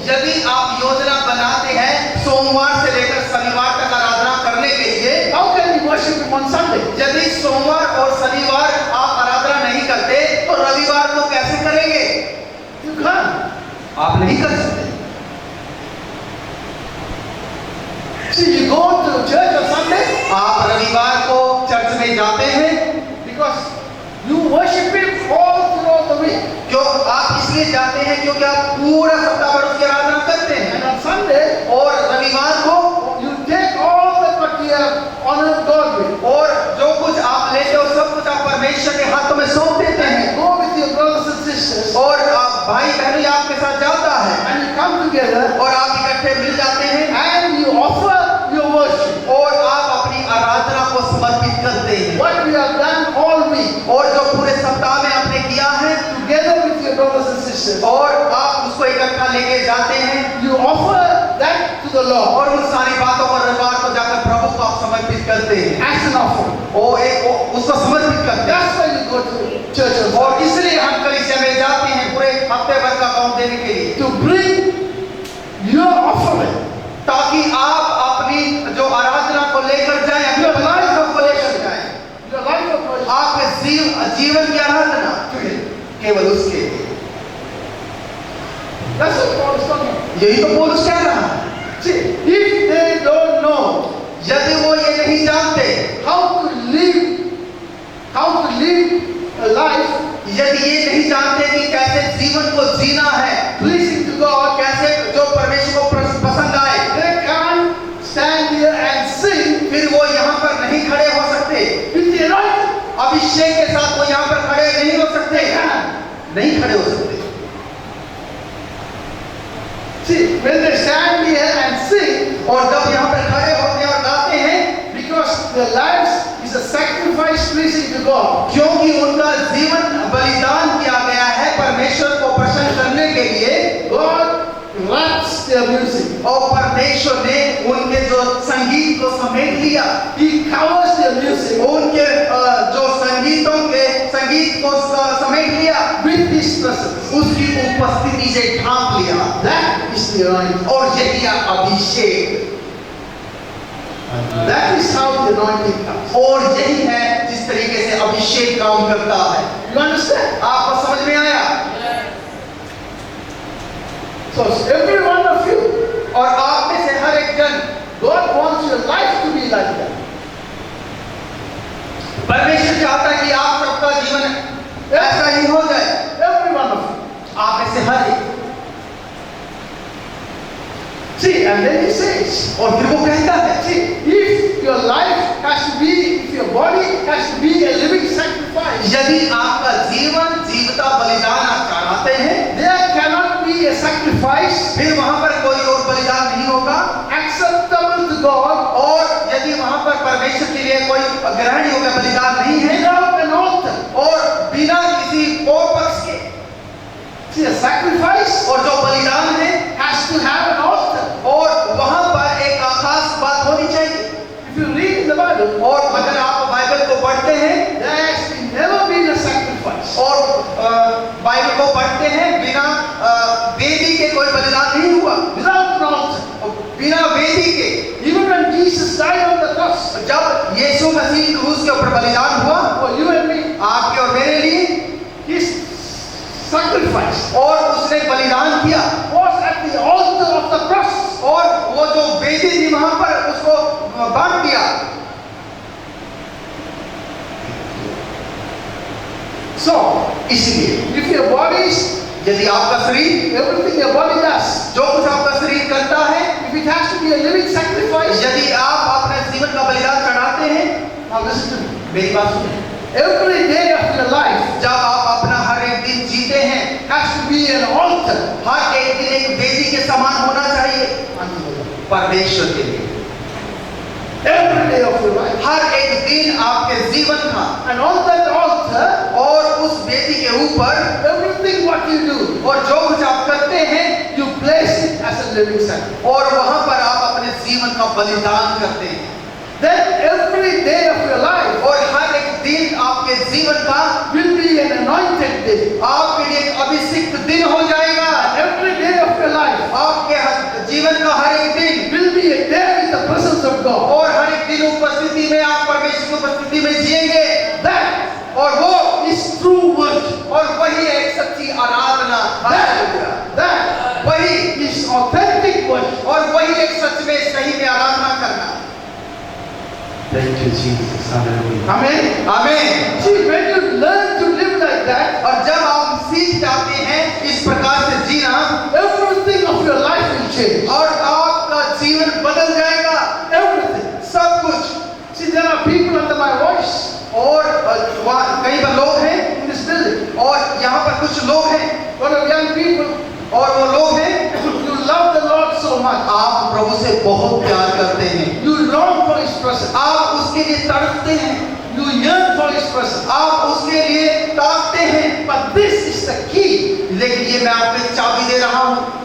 यदि आप योजना बनाते हैं सोमवार से लेकर शनिवार तक आराधना करने के लिए, how can you worship Him on Sunday? यदि सोमवार और शनिवार आप आराधना नहीं करते तो रविवार को कैसे करेंगे? You can't. आप नहीं कर सकते। See, you go to church on Sunday आप रविवार को चर्च में जाते हैं because you worship Him all throughout the week. क्यों? आप इसलिए जाते हैं क्योंकि आप पूरा सप्ताह भर उसकी आराधना करते हैं, And on Sunday, और रविवार को you take all that what you have honored God with. और जो कुछ आप लेते हो सब कुछ आप परमेश्वर के हाथों में सौंप देते हैं, Go with your brothers and sisters और आप भाई बहनों आपके साथ जाता है, and you come to together और आप इकट्ठे मिल जाते हैं and you offer your worship. और आप अपनी आराधना को समर्पित करते हैं What we have done all week और जो पूरे सप्ताह में आपने किया है together with your brothers and sisters. और आप उसको इकट्ठा लेके जाते हैं You offer that to the Lord और उन सारी बातों को रविवार को जाकर प्रभु को आप समर्पित करते हैं as an offering. उसको समर्पित करते हैं That's why you go to church on और Sunday. इसलिए हम कलीसिया में जाते हैं पूरे हफ्ते भर का काम देने के लिए To bring your offering. ताकि आप अपनी जो आराधना को लेकर जाएं अपनी Your life आराधना of को लेकर worship. जाएं Your life of worship. आपके जीवन की आराधना To Him. केवल उसके लिए That's what Paul is talking about. यही तो पौलुस कह रहा है See, if they don't know यदि वो ये नहीं जानते how to live a life यदि ये नहीं जानते कि कैसे जीवन को जीना है pleasing to God, कैसे जो परमेश्वर को पसंद आए they can't stand here and sing फिर वो यहाँ पर नहीं खड़े हो सकते with the anointing. अभिषेक के साथ वो यहाँ पर खड़े नहीं हो सकते नहीं खड़े हो सकते See, when they stand here and sing, और जब यहाँ पर खड़े होते हैं और गाते हैं because their lives is a sacrifice pleasing to God, क्योंकि उनका जीवन बलिदान किया गया है परमेश्वर को प्रसन्न करने के लिए God wraps their music. और परमेश्वर ने उनके जो संगीत को समेट लिया He covers their music उनके जो संगीत को समेट लिया with His presence. उसकी उपस्थिति से ढांप लिया That is the anointing. और यही अभिषेक That is how the anointing comes. और यही है जिस तरीके से अभिषेक काम करता है You understand? आपको समझ में आया So every one of you, और आप में से हर एक जन God wants your life to be like that. परमेश्वर चाहता है कि आप सबका जीवन ऐसा ही हो जाए Every one of you. आप में से हर एक See, and then He says, और फिर वो कहता है see, if your life has to be, if your body has to be a living sacrifice, यदि आपका जीवन जीवता बलिदान आप चढ़ाते हैं there cannot be a sacrifice फिर वहां पर कोई और बलिदान नहीं होगा acceptable to God और यदि वहां पर परमेश्वर के लिए कोई ग्रहण योग्य बलिदान नहीं है without an altar. और बिना किसी और पक्ष के See, a sacrifice और जो बलिदान है has to have an altar. और वहां पर एक खास बात होनी चाहिए If you read in the Bible, और अगर आप बाइबल को पढ़ते हैं there has never been a sacrifice. और बाइबल को पढ़ते हैं बिना वेदी के कोई बलिदान नहीं हुआ Without an altar. और बिना वेदी के Even when Jesus died on the cross, जब यीशु मसीह क्रूस के ऊपर बलिदान हुआ for you and me, आपके और मेरे लिए His sacrifice और उसने बलिदान किया was at the altar of the cross. और वो जो वेदी थी वहां पर उसको बांट दिया So, इसलिए if your body is, यदि आपका शरीर everything your body does, जो कुछ आपका शरीर करता है if it has to be a living sacrifice, यदि आप अपने जीवन का बलिदान चढ़ाते हैं now listen to me. मेरी बात सुनिए Every day of your life जब आप अपना हर एक दिन जीते हैं has to be an altar हर एक दिन एक वेदी के समान होना चाहिए unto the Lord. परमेश्वर के लिए Every day of your life. हर एक दिन आपके जीवन का And on that altar, और उस वेदी के ऊपर everything what you do, और जो कुछ आप करते हैं you place it as a living sacrifice. और वहां पर आप अपने जीवन का बलिदान करते हैं Then every day of your life और हर एक दिन आपके जीवन का will be an anointed day. आपके लिए एक अभिषिक्त दिन हो जाएगा Every day of your life आपके जीवन का हर एक दिन will be a day with the presence of God. और हर एक दिन उपस्थिति में आप परमेश्वर की उपस्थिति में जिएंगे That और वो is true worship. और वही एक सच्ची आराधना That वही is authentic worship. और वही एक सच में सही में आराधना करना Thank you, Jesus. Hallelujah. Amen. आमीन See, when you learn to live like that, और जब आप सीख जाते हैं इस प्रकार से जीना everything of your life will change. और आपका जीवन बदल जाएगा Everything. सब कुछ See, there are people under my voice और वहाँ कई बार लोग हैं in this building. और यहाँ पर कुछ लोग हैं Lot of young people, और वो लोग हैं you love प्रभु से बहुत प्यार करते हैं, You long for His presence. आप उसके लिए तड़पते हैं, You yearn for His presence. आप उसके लिए ताकते हैं। But this is the key. लेकिन ये मैं आपको एक चाबी दे रहा हूँ।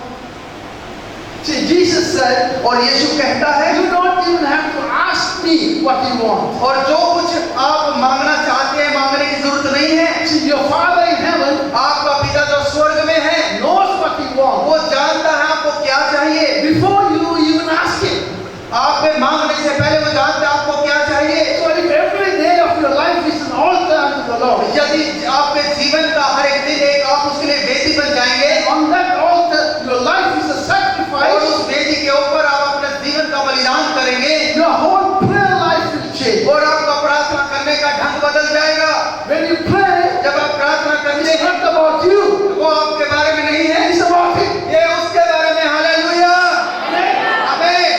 See, Jesus said, और यीशु कहता है, you don't even have to ask me what you want. और जो कुछ आप मांगना चाहते हैं मांगने की जरूरत नहीं है। See, your Father in heaven आपका पिता जो स्वर्ग में है knows what you want. वो जानता है आपको क्या चाहिए। Before you even ask Him. आप में मांगने से पहले वो जानता है आपको क्या चाहिए। So if every day of your life is an altar unto the Lord, यदि आपके जीवन का हर एक दिन एक आप उसके लिए वेदी बन जाएंगे, on that altar your life is a और sacrifice, उस वेदी के ऊपर आप अपने जीवन का बलिदान करेंगे, your whole prayer life will change. और आपका प्रार्थना करने का ढंग बदल जाएगा। When you pray, जब आप प्रार्थना करते it's हैं not about you, वो आपके बारे में नहीं है, it's about Him. ये उसके बारे में। हालेलुया, आमीन।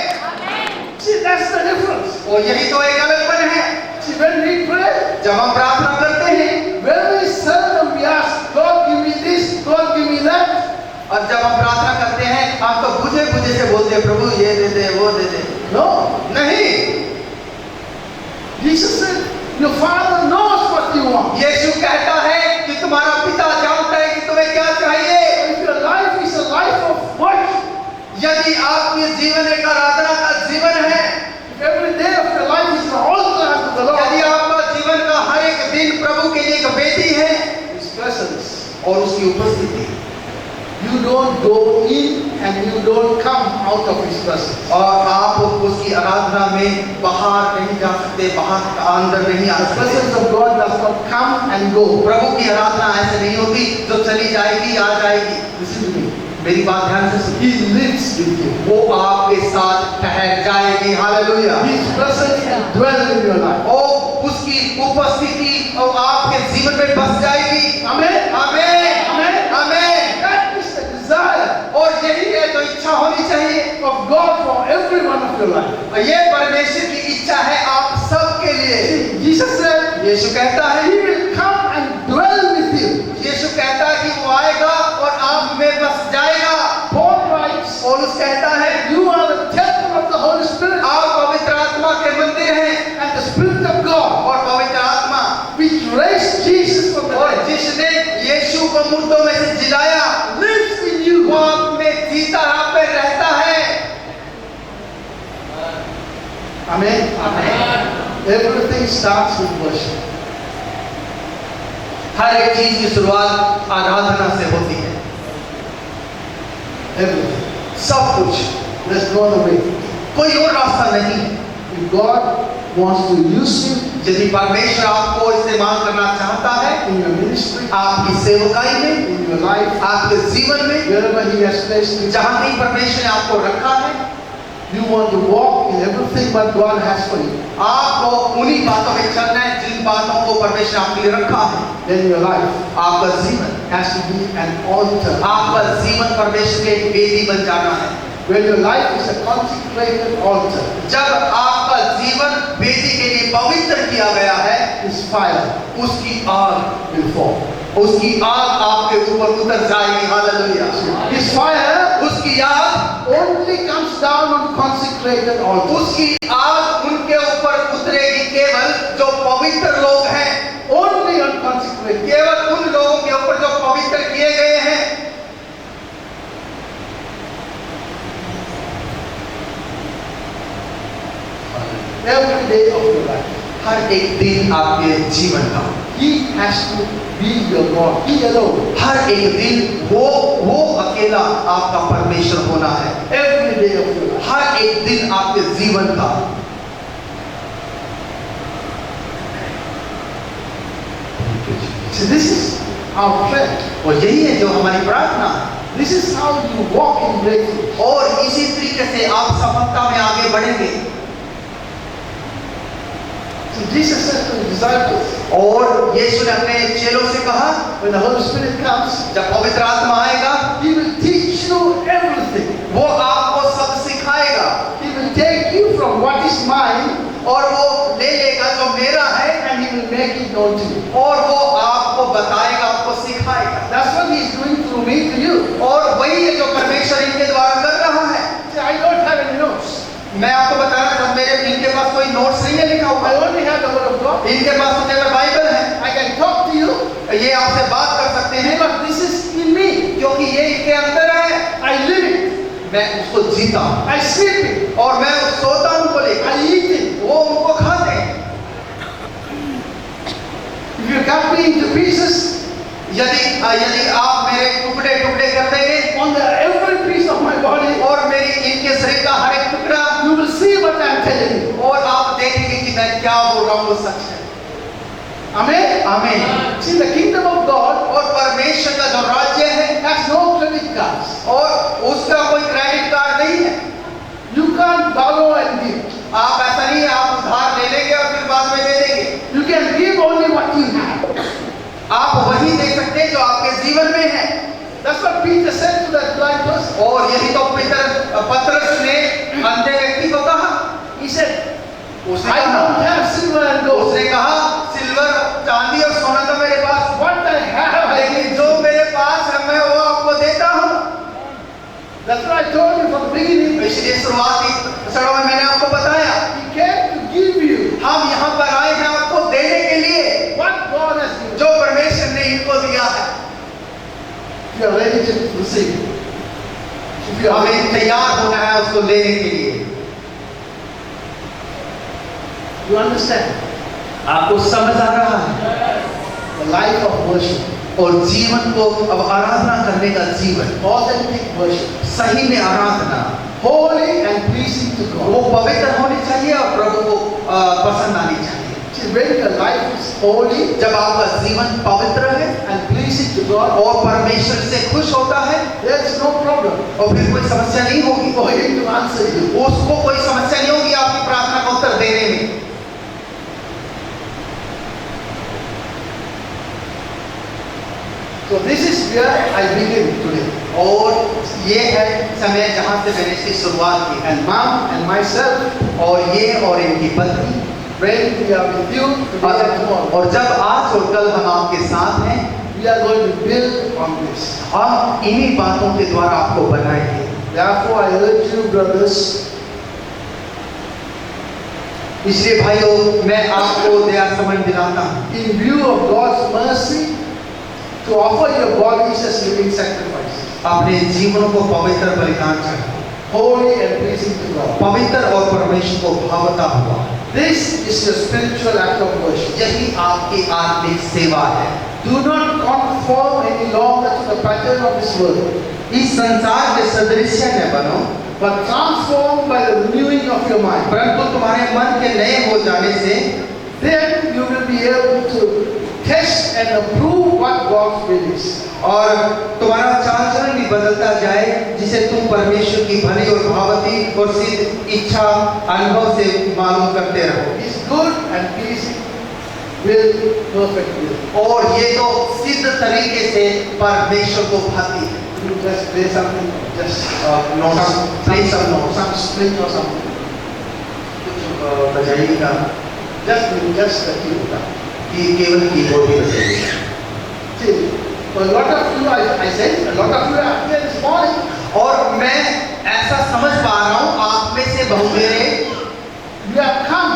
See, that's the difference. और यही तो एक अलगपन है। See, when we pray, जब हम प्रार्थना करते हैं very seldom we ask, God give me this, God give me that. और जब हम प्रार्थना करते हैं हम तो बुझे बुझे से बोलते हैं, प्रभु ये दे दे वो दे दे। No. नहीं, Jesus said, your Father knows what you want. यीशु कहता है कि तुम्हारा पिता जानता है कि तुम्हें क्या चाहिए। If your life is a life of worship, यदि आपके जीवन एक आराधना का जीवन है, if every day of your life is an altar unto the यदि Lord, आपका जीवन का हर एक दिन प्रभु के लिए एक वेदी है His presence, और उसकी उपस्थिति, you don't go in and you don't come out of His presence. और आप उसकी आराधना में बाहर नहीं जा सकते, बाहर अंदर नहीं आ The सकते। presence of God does not come and go. प्रभु की आराधना ऐसे नहीं होती जो चली जाएगी आ जाएगी। Listen to me. मेरी बात ध्यान से सुनिए, He lives with you. वो आपके साथ ठहर जाएगी। Hallelujah, His presence will dwell in your life. और उसकी उपस्थिति और आपके जीवन में बस जाएगी। Amen. आमीन, Amen. आमीन। That is the desire और यही है जो इच्छा होनी चाहिए, of God for every one of your life. और ये परमेश्वर की इच्छा है आप सबके लिए। See, Jesus said, यीशु कहता है, He will come and dwell with you. यीशु कहता है कि वो आएगा और आप में बस जाएगा। Paul writes, पौलुस कहता है, you are the temple of the Holy Spirit, आप पवित्र आत्मा के मंदिर हैं, and the Spirit of God, और पवित्र आत्मा which raised Jesus from the और dead, जिसने यीशु को मुर्दों में से जिलाया, lives in you. वो आप में जीता आप में रहता है। Amen. Amen. Everything starts with worship. हर एक चीज की शुरुआत आराधना से होती है। Everything. सब कुछ, There's no other way. कोई और रास्ता नहीं। If God wants to use you यदि परमेश्वर आपको इस्तेमाल करना चाहता है in your ministry, आपकी सेवकाई में, in your life, आपके जीवन में, wherever He has placed you, जहाँ कहीं परमेश्वर ने आपको रखा है, you want to walk in everything what God has for you, आपको उन्हीं बातों में चलना है जिन बातों को परमेश्वर ने आपके लिए रखा है। then your life आपका जीवन, has to be an altar. आपका जीवन परमेश्वर के एक वेदी बन जाना है। When your life is a consecrated altar, जब आपका जीवन वेदी के लिए पवित्र किया गया है, His fire उसकी आग will fall. उसकी आग आपके ऊपर उतर जाएगी। हालेलुया, His fire उसकी आग only comes down on consecrated altars. उसकी आग उनके ऊपर उतरेगी केवल जो पवित्र लोग हैं, Only on consecrated. केवल उन लोगों के ऊपर जो पवित्र किए गए हैं। Every day of your life, हर एक दिन आपके जीवन का, He has to be your God. He alone. हर एक दिन वो अकेला आपका परमेश्वर होना है। Every day of your life. हर एक दिन आपके जीवन का। See, this is our prayer. और यही है जो हमारी प्रार्थना है। This is how you walk in breakthrough. और इसी तरीके से आप सफलता में आगे बढ़ेंगे। See, Jesus said to the disciples, और यीशु ने अपने चेलों से कहा, when the Holy Spirit comes, जब पवित्र आत्मा आएगा He will teach you everything. वो आपको सब सिखाएगा, He will take you from what is mine और वो ले लेगा जो मेरा है and He will make it known to you. और वो आपको बताएगा, आपको सिखाएगा। That's what He is doing through me to you. और वही है जो परमेश्वर इनके द्वारा कर रहा है। See, I don't have any, मैं आपको बता रहा था, मेरे इनके पास कोई नोट्स नहीं है लिखा हुआ। I only have the word of God. इनके पास तो केवल बाइबल है। I can talk to you ये आपसे बात कर सकते हैं because this is in me. क्योंकि ये इनके अंदर है। I live it. मैं उसको जीता हूँ I sleep it. और मैं सोता हूँ उनको लेकर, I eat it. वो उनको खाते हैं। If you cut me into pieces, यदि आप मेरे टुकड़े टुकड़े कर देंगे on the every piece of my body, और मेरी इनके शरीर का हर एक टुकड़ा, you will see what I am telling you. और आप देखेंगे कि मैं क्या बोल रहा हूँ वो सच है। Amen. आमीन। See, the kingdom of God और परमेश्वर का जो राज्य है has no credit cards. और उसका कोई क्रेडिट कार्ड नहीं है। You can't borrow and give. आप ऐसा नहीं है आप उधार ले लेंगे और फिर बाद में दे देंगे। You can give only what you have. आप वही दे सकते हैं जो आपके जीवन में है। That's what Peter said to that blind person. और यही तो पतरस ने अंधे व्यक्ति को कहा। He said, उसने I don't कहा, have silver and gold. उसने कहा सिल्वर चांदी और सोना तो मेरे पास, What I have, I लेकिन give. जो मेरे पास है मैं वो आपको देता हूँ। That's what I told you from the beginning. इसलिए शुरुआती क्षणों में मैंने आपको बताया, He came to give you हम यहाँ पर आए हैं आपको देने के लिए what God has given. जो परमेश्वर ने इनको दिया है। If you are ready to receive it. If you are हमें ready, तैयार होना है उसको लेने के लिए। you understand आपको समझ आ रहा है? the life of worship. और जीवन को अब आराधना करने का जीवन, Authentic worship. सही में आराधना, Holy and pleasing to वो God. पवित्र होनी चाहिए और प्रभु को पसंद आनी चाहिए। See, when your life is holy जब आपका जीवन पवित्र है and pleasing to God, और परमेश्वर से खुश होता है there is no problem और फिर कोई समस्या नहीं होगी, for Him to answer you. उसको कोई समस्या नहीं होगी आपकी प्रार्थना का उत्तर देने में। So this is where I begin today. और ये है समय जहाँ से मैंने इसकी शुरुआत की है। And Mom and myself, और ये और इनकी पत्नी, when we are with you today and tomorrow, और जब आज और कल हम आपके साथ हैं, we are going to build on this. हम इन्हीं बातों के द्वारा आपको बनाएंगे। Therefore, I urge you, brothers, इसलिए भाइयों मैं आपको दया समझ दिलाता हूँ, in view of God's mercy, to offer your bodies as living sacrifices, अपने जीवनों को पवित्र बलिदान चढ़ाओ, holy and pleasing to God. पवित्र और परमेश्वर को भावता हुआ। This is your spiritual act of worship. यही आपकी आत्मिक सेवा है। Do not conform any longer to the pattern of this world, इस संसार के सदृश्य न बनो, but transformed by the renewing of your mind. परंतु तुम्हारे मन के नए हो जाने से Then you will be able to test and approve what God's will is. और तुम्हारा चाल चलन भी बदलता जाए, जिसे तुम परमेश्वर की भली और भावती और सिद्ध इच्छा अनुभव से मालूम करते रहो। His good and pleasing will, perfect will. और ये तो सिद्ध तरीके से परमेश्वर को भाती है। You just play something, just notes, play some notes. some string or something. कुछ बजाइएगा Just the key. कि केवल कीबोर्ड ही बजाइएगा। See, for a lot of you, I said, a lot of you are here this morning. और मैं ऐसा समझ पा रहा हूँ आप में से बहु मेरे, You have come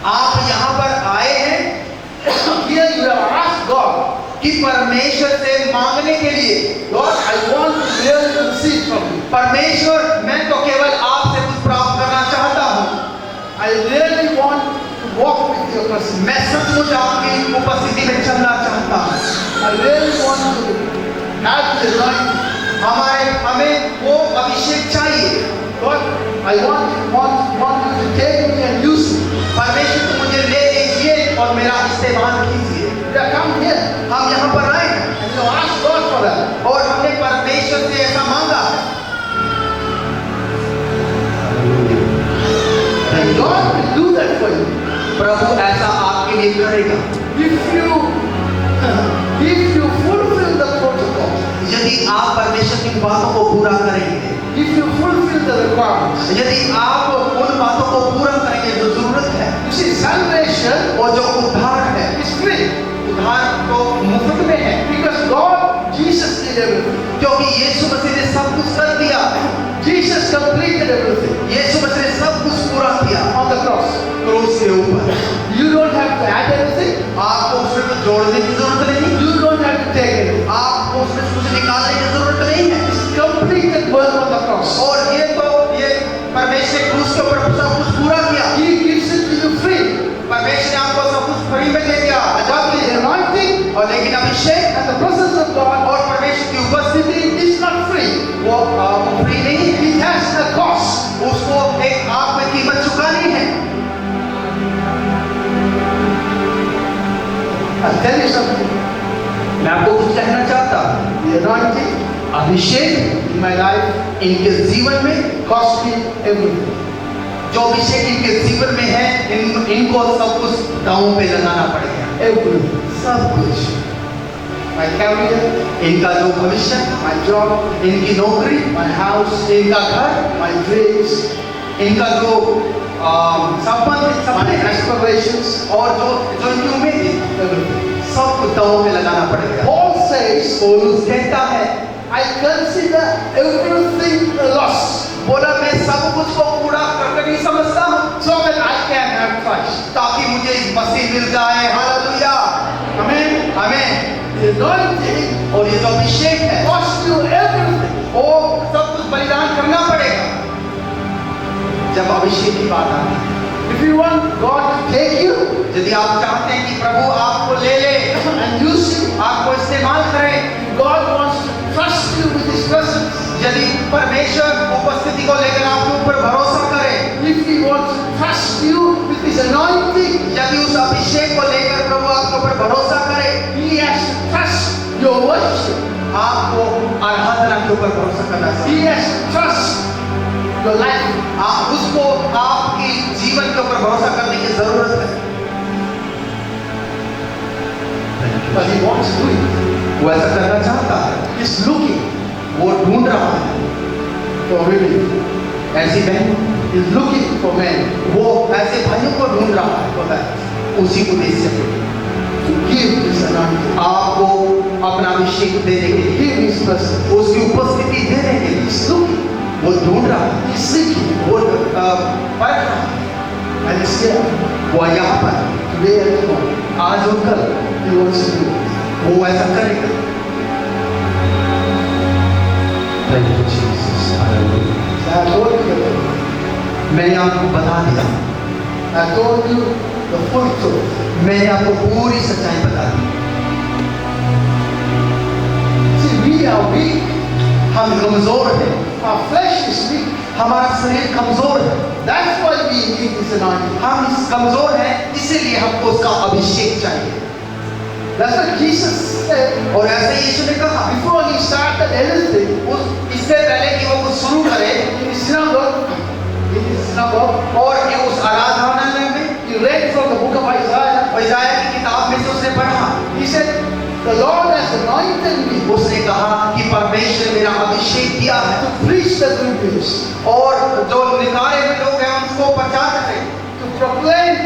आप यहाँ पर आए हैं here. You have asked God, कि परमेश्वर से मांगने के लिए, God, I want to really receive from you. परमेश्वर मैं तो केवल आपसे कुछ प्राप्त करना चाहता हूँ। I really want to walk with your presence. मैं सचमुच आपकी उपस्थिति में चलना चाहता हूँ। I really want to have the anointing. हमें वो अभिषेक चाहिए। God, I want you to take me and use me. परमेश्वर को मुझे ले लीजिए और मेरा इस्तेमाल कीजिए। You have come here हम यहाँ पर आए हैं and you ask God for that. और हमने परमेश्वर से ऐसा मांगा है। And God will do that for you. प्रभु ऐसा आपके लिए करेगा If you fulfill the protocol, यदि आप परमेश्वर की बातों को पूरा करेंगे, if you fulfill the requirements. यदि आप उन बातों को पूरा करेंगे जो जरूरत है। You see, salvation और जो उद्धार है, is free उद्धार तो मुफ्त में है, because God, Jesus did everything. क्योंकि यीशु मसीह ने सब कुछ कर दिया। Jesus completed everything. यीशु मसीह ने सब कुछ पूरा किया on the cross. क्रूस के ऊपर। You don't have to add anything. आपको उसमें कुछ जोड़ने की जरूरत नहीं, You don't have to take anything. आपको उसमें से कुछ निकालने की जरूरत नहीं है। It's completed work on the cross. और ये परमेश्वर ने क्रूस के ऊपर सब कुछ पूरा किया। He gives it to you free. परमेश्वर ने आपको सब कुछ फ्री में दे दिया, आजाद But दे the दिया। anointing और लेकिन अभिषेक and the presence of God और परमेश्वर की उपस्थिति is not free. वो फ्री नहीं है, It has a cost. उसको एक आपको कीमत चुकानी है। I'll tell you something. मैं आपको कुछ कहना चाहता हूँ, The anointing Abhishek in my life इनके जीवन में, cost me everything. जो अभिषेक इनके जीवन में है, इनको सब कुछ दांव पे लगाना पड़ेगा, Everything. सब कुछ। My career, इनका जो भविष्य, my job, इनकी नौकरी, my house, इनका घर, my dreams, इनका जो my सपने aspirations, और जो इनकी उम्मीद है, everything. सब कुछ दांव पे लगाना पड़ेगा। Paul says, पौलुस कहता है, I consider everything a loss बोला मैं सब कुछ को पूरा करके नहीं समझता हूँ, so that I can have Christ. ताकि मुझे इस मसीह मिल जाए। Hallelujah, Amen. आमीन। The anointing और ये जो अभिषेक है, costs you everything. वो सब कुछ बलिदान करना पड़ेगा। जब अभिषेक की बात आती है, If you want God to take you यदि आप चाहते हैं कि प्रभु आपको ले ले, and use you, आपको इस्तेमाल करे, God wants to trust you with His presence. यदि परमेश्वर उपस्थिति को लेकर आपके ऊपर भरोसा करे, If He wants to trust you with His anointing, यदि उस अभिषेक को लेकर प्रभु आपके ऊपर भरोसा करे, He has to trust your worship. आपको आराधना के ऊपर भरोसा करना He चाहिए। has to trust your life. आप उसको आपकी जीवन के ऊपर भरोसा करने की जरूरत है। But He wants to do it. वो ऐसा करना चाहता है, He's looking वो ढूंढ रहा है for women. ऐसी बहन, He's looking for men वो ऐसे भाइयों को ढूंढ रहा है, पता है, उसी उद्देश्य से to give His anointing, आपको अपना अभिषेक देने के लिए, give His presence. उसकी उपस्थिति देने के लिए He's looking, वो ढूंढ रहा है, He's seeking, वो परख रहा है। and He's here वो यहाँ पर today and tomorrow. आज और कल He wants to do it. वो ऐसा करेगा। Thank you, Jesus. Hallelujah. I told you that. मैंने आपको बता दिया, I told you the full truth. मैंने आपको पूरी सच्चाई बता दी। See, we are weak. हम कमजोर हैं, Our flesh is weak. हमारा शरीर कमजोर है, That's why we need His anointing. हम कमजोर हैं, इसीलिए हमको उसका अभिषेक चाहिए। That's what Jesus said और ऐसे यीशु ने कहा, before He started anything इससे पहले कि वो कुछ शुरू करे, in His synagogue. In His synagogue, और ये उस आराधनालय में He read from the book of Isaiah. इज़ाया की किताब में से उसने पढ़ा, He said, "The Lord has anointed me उसने कहा कि परमेश्वर मेरा अभिषेक किया है to preach the good news, और जो निकाले हुए लोग हैं उनको प्रचार करें, to proclaim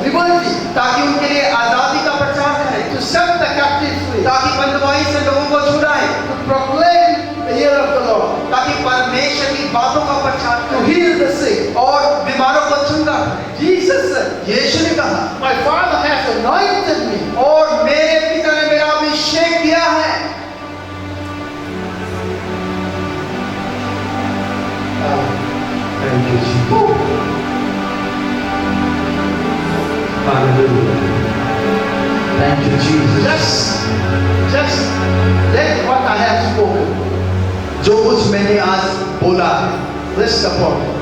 liberty, ताकि उनके लिए आजादी का प्रचार करें, to set the captives free, ताकि बंधुआई से लोगों को छुड़ाए, to proclaim the year of the Lord, ताकि परमेश्वर की बातों का प्रचार to करें heal the sick." और बीमारों को चंगा करें। Jesus said, यीशु ने कहा, "My Father has anointed me और मेरे पिता ने मेरा अभिषेक किया है। Thank you, Jesus. Hallelujah. Thank you, Jesus. Just let what I have spoken जो कुछ मैंने आज बोला है, rest upon you.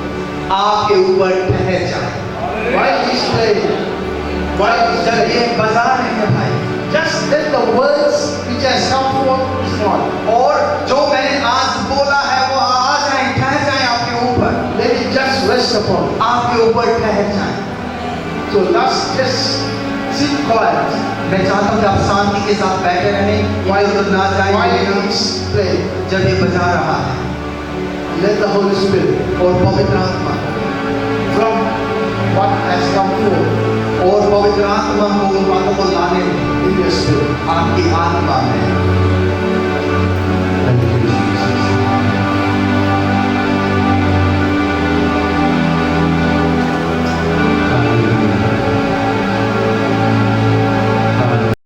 आपके ऊपर ठहर जाए। While He's praying, जब ये बजा रहे हैं भाई, just let the words which has come forth this morning, और जो मैंने आज बोला है वो आ जाए, ठहर जाए आपके ऊपर, let it just rest upon you. आपके ऊपर ठहर जाए। So just sit quiet मैं चाहता हूँ कि आप शांति के साथ बैठे रहें, while इधर ना जाए, while He's praying. जब ये बजा रहा है, Let the Holy Spirit और पवित्र आत्मा from what has come forth और पवित्र आत्मा को उन बातों को लाने दें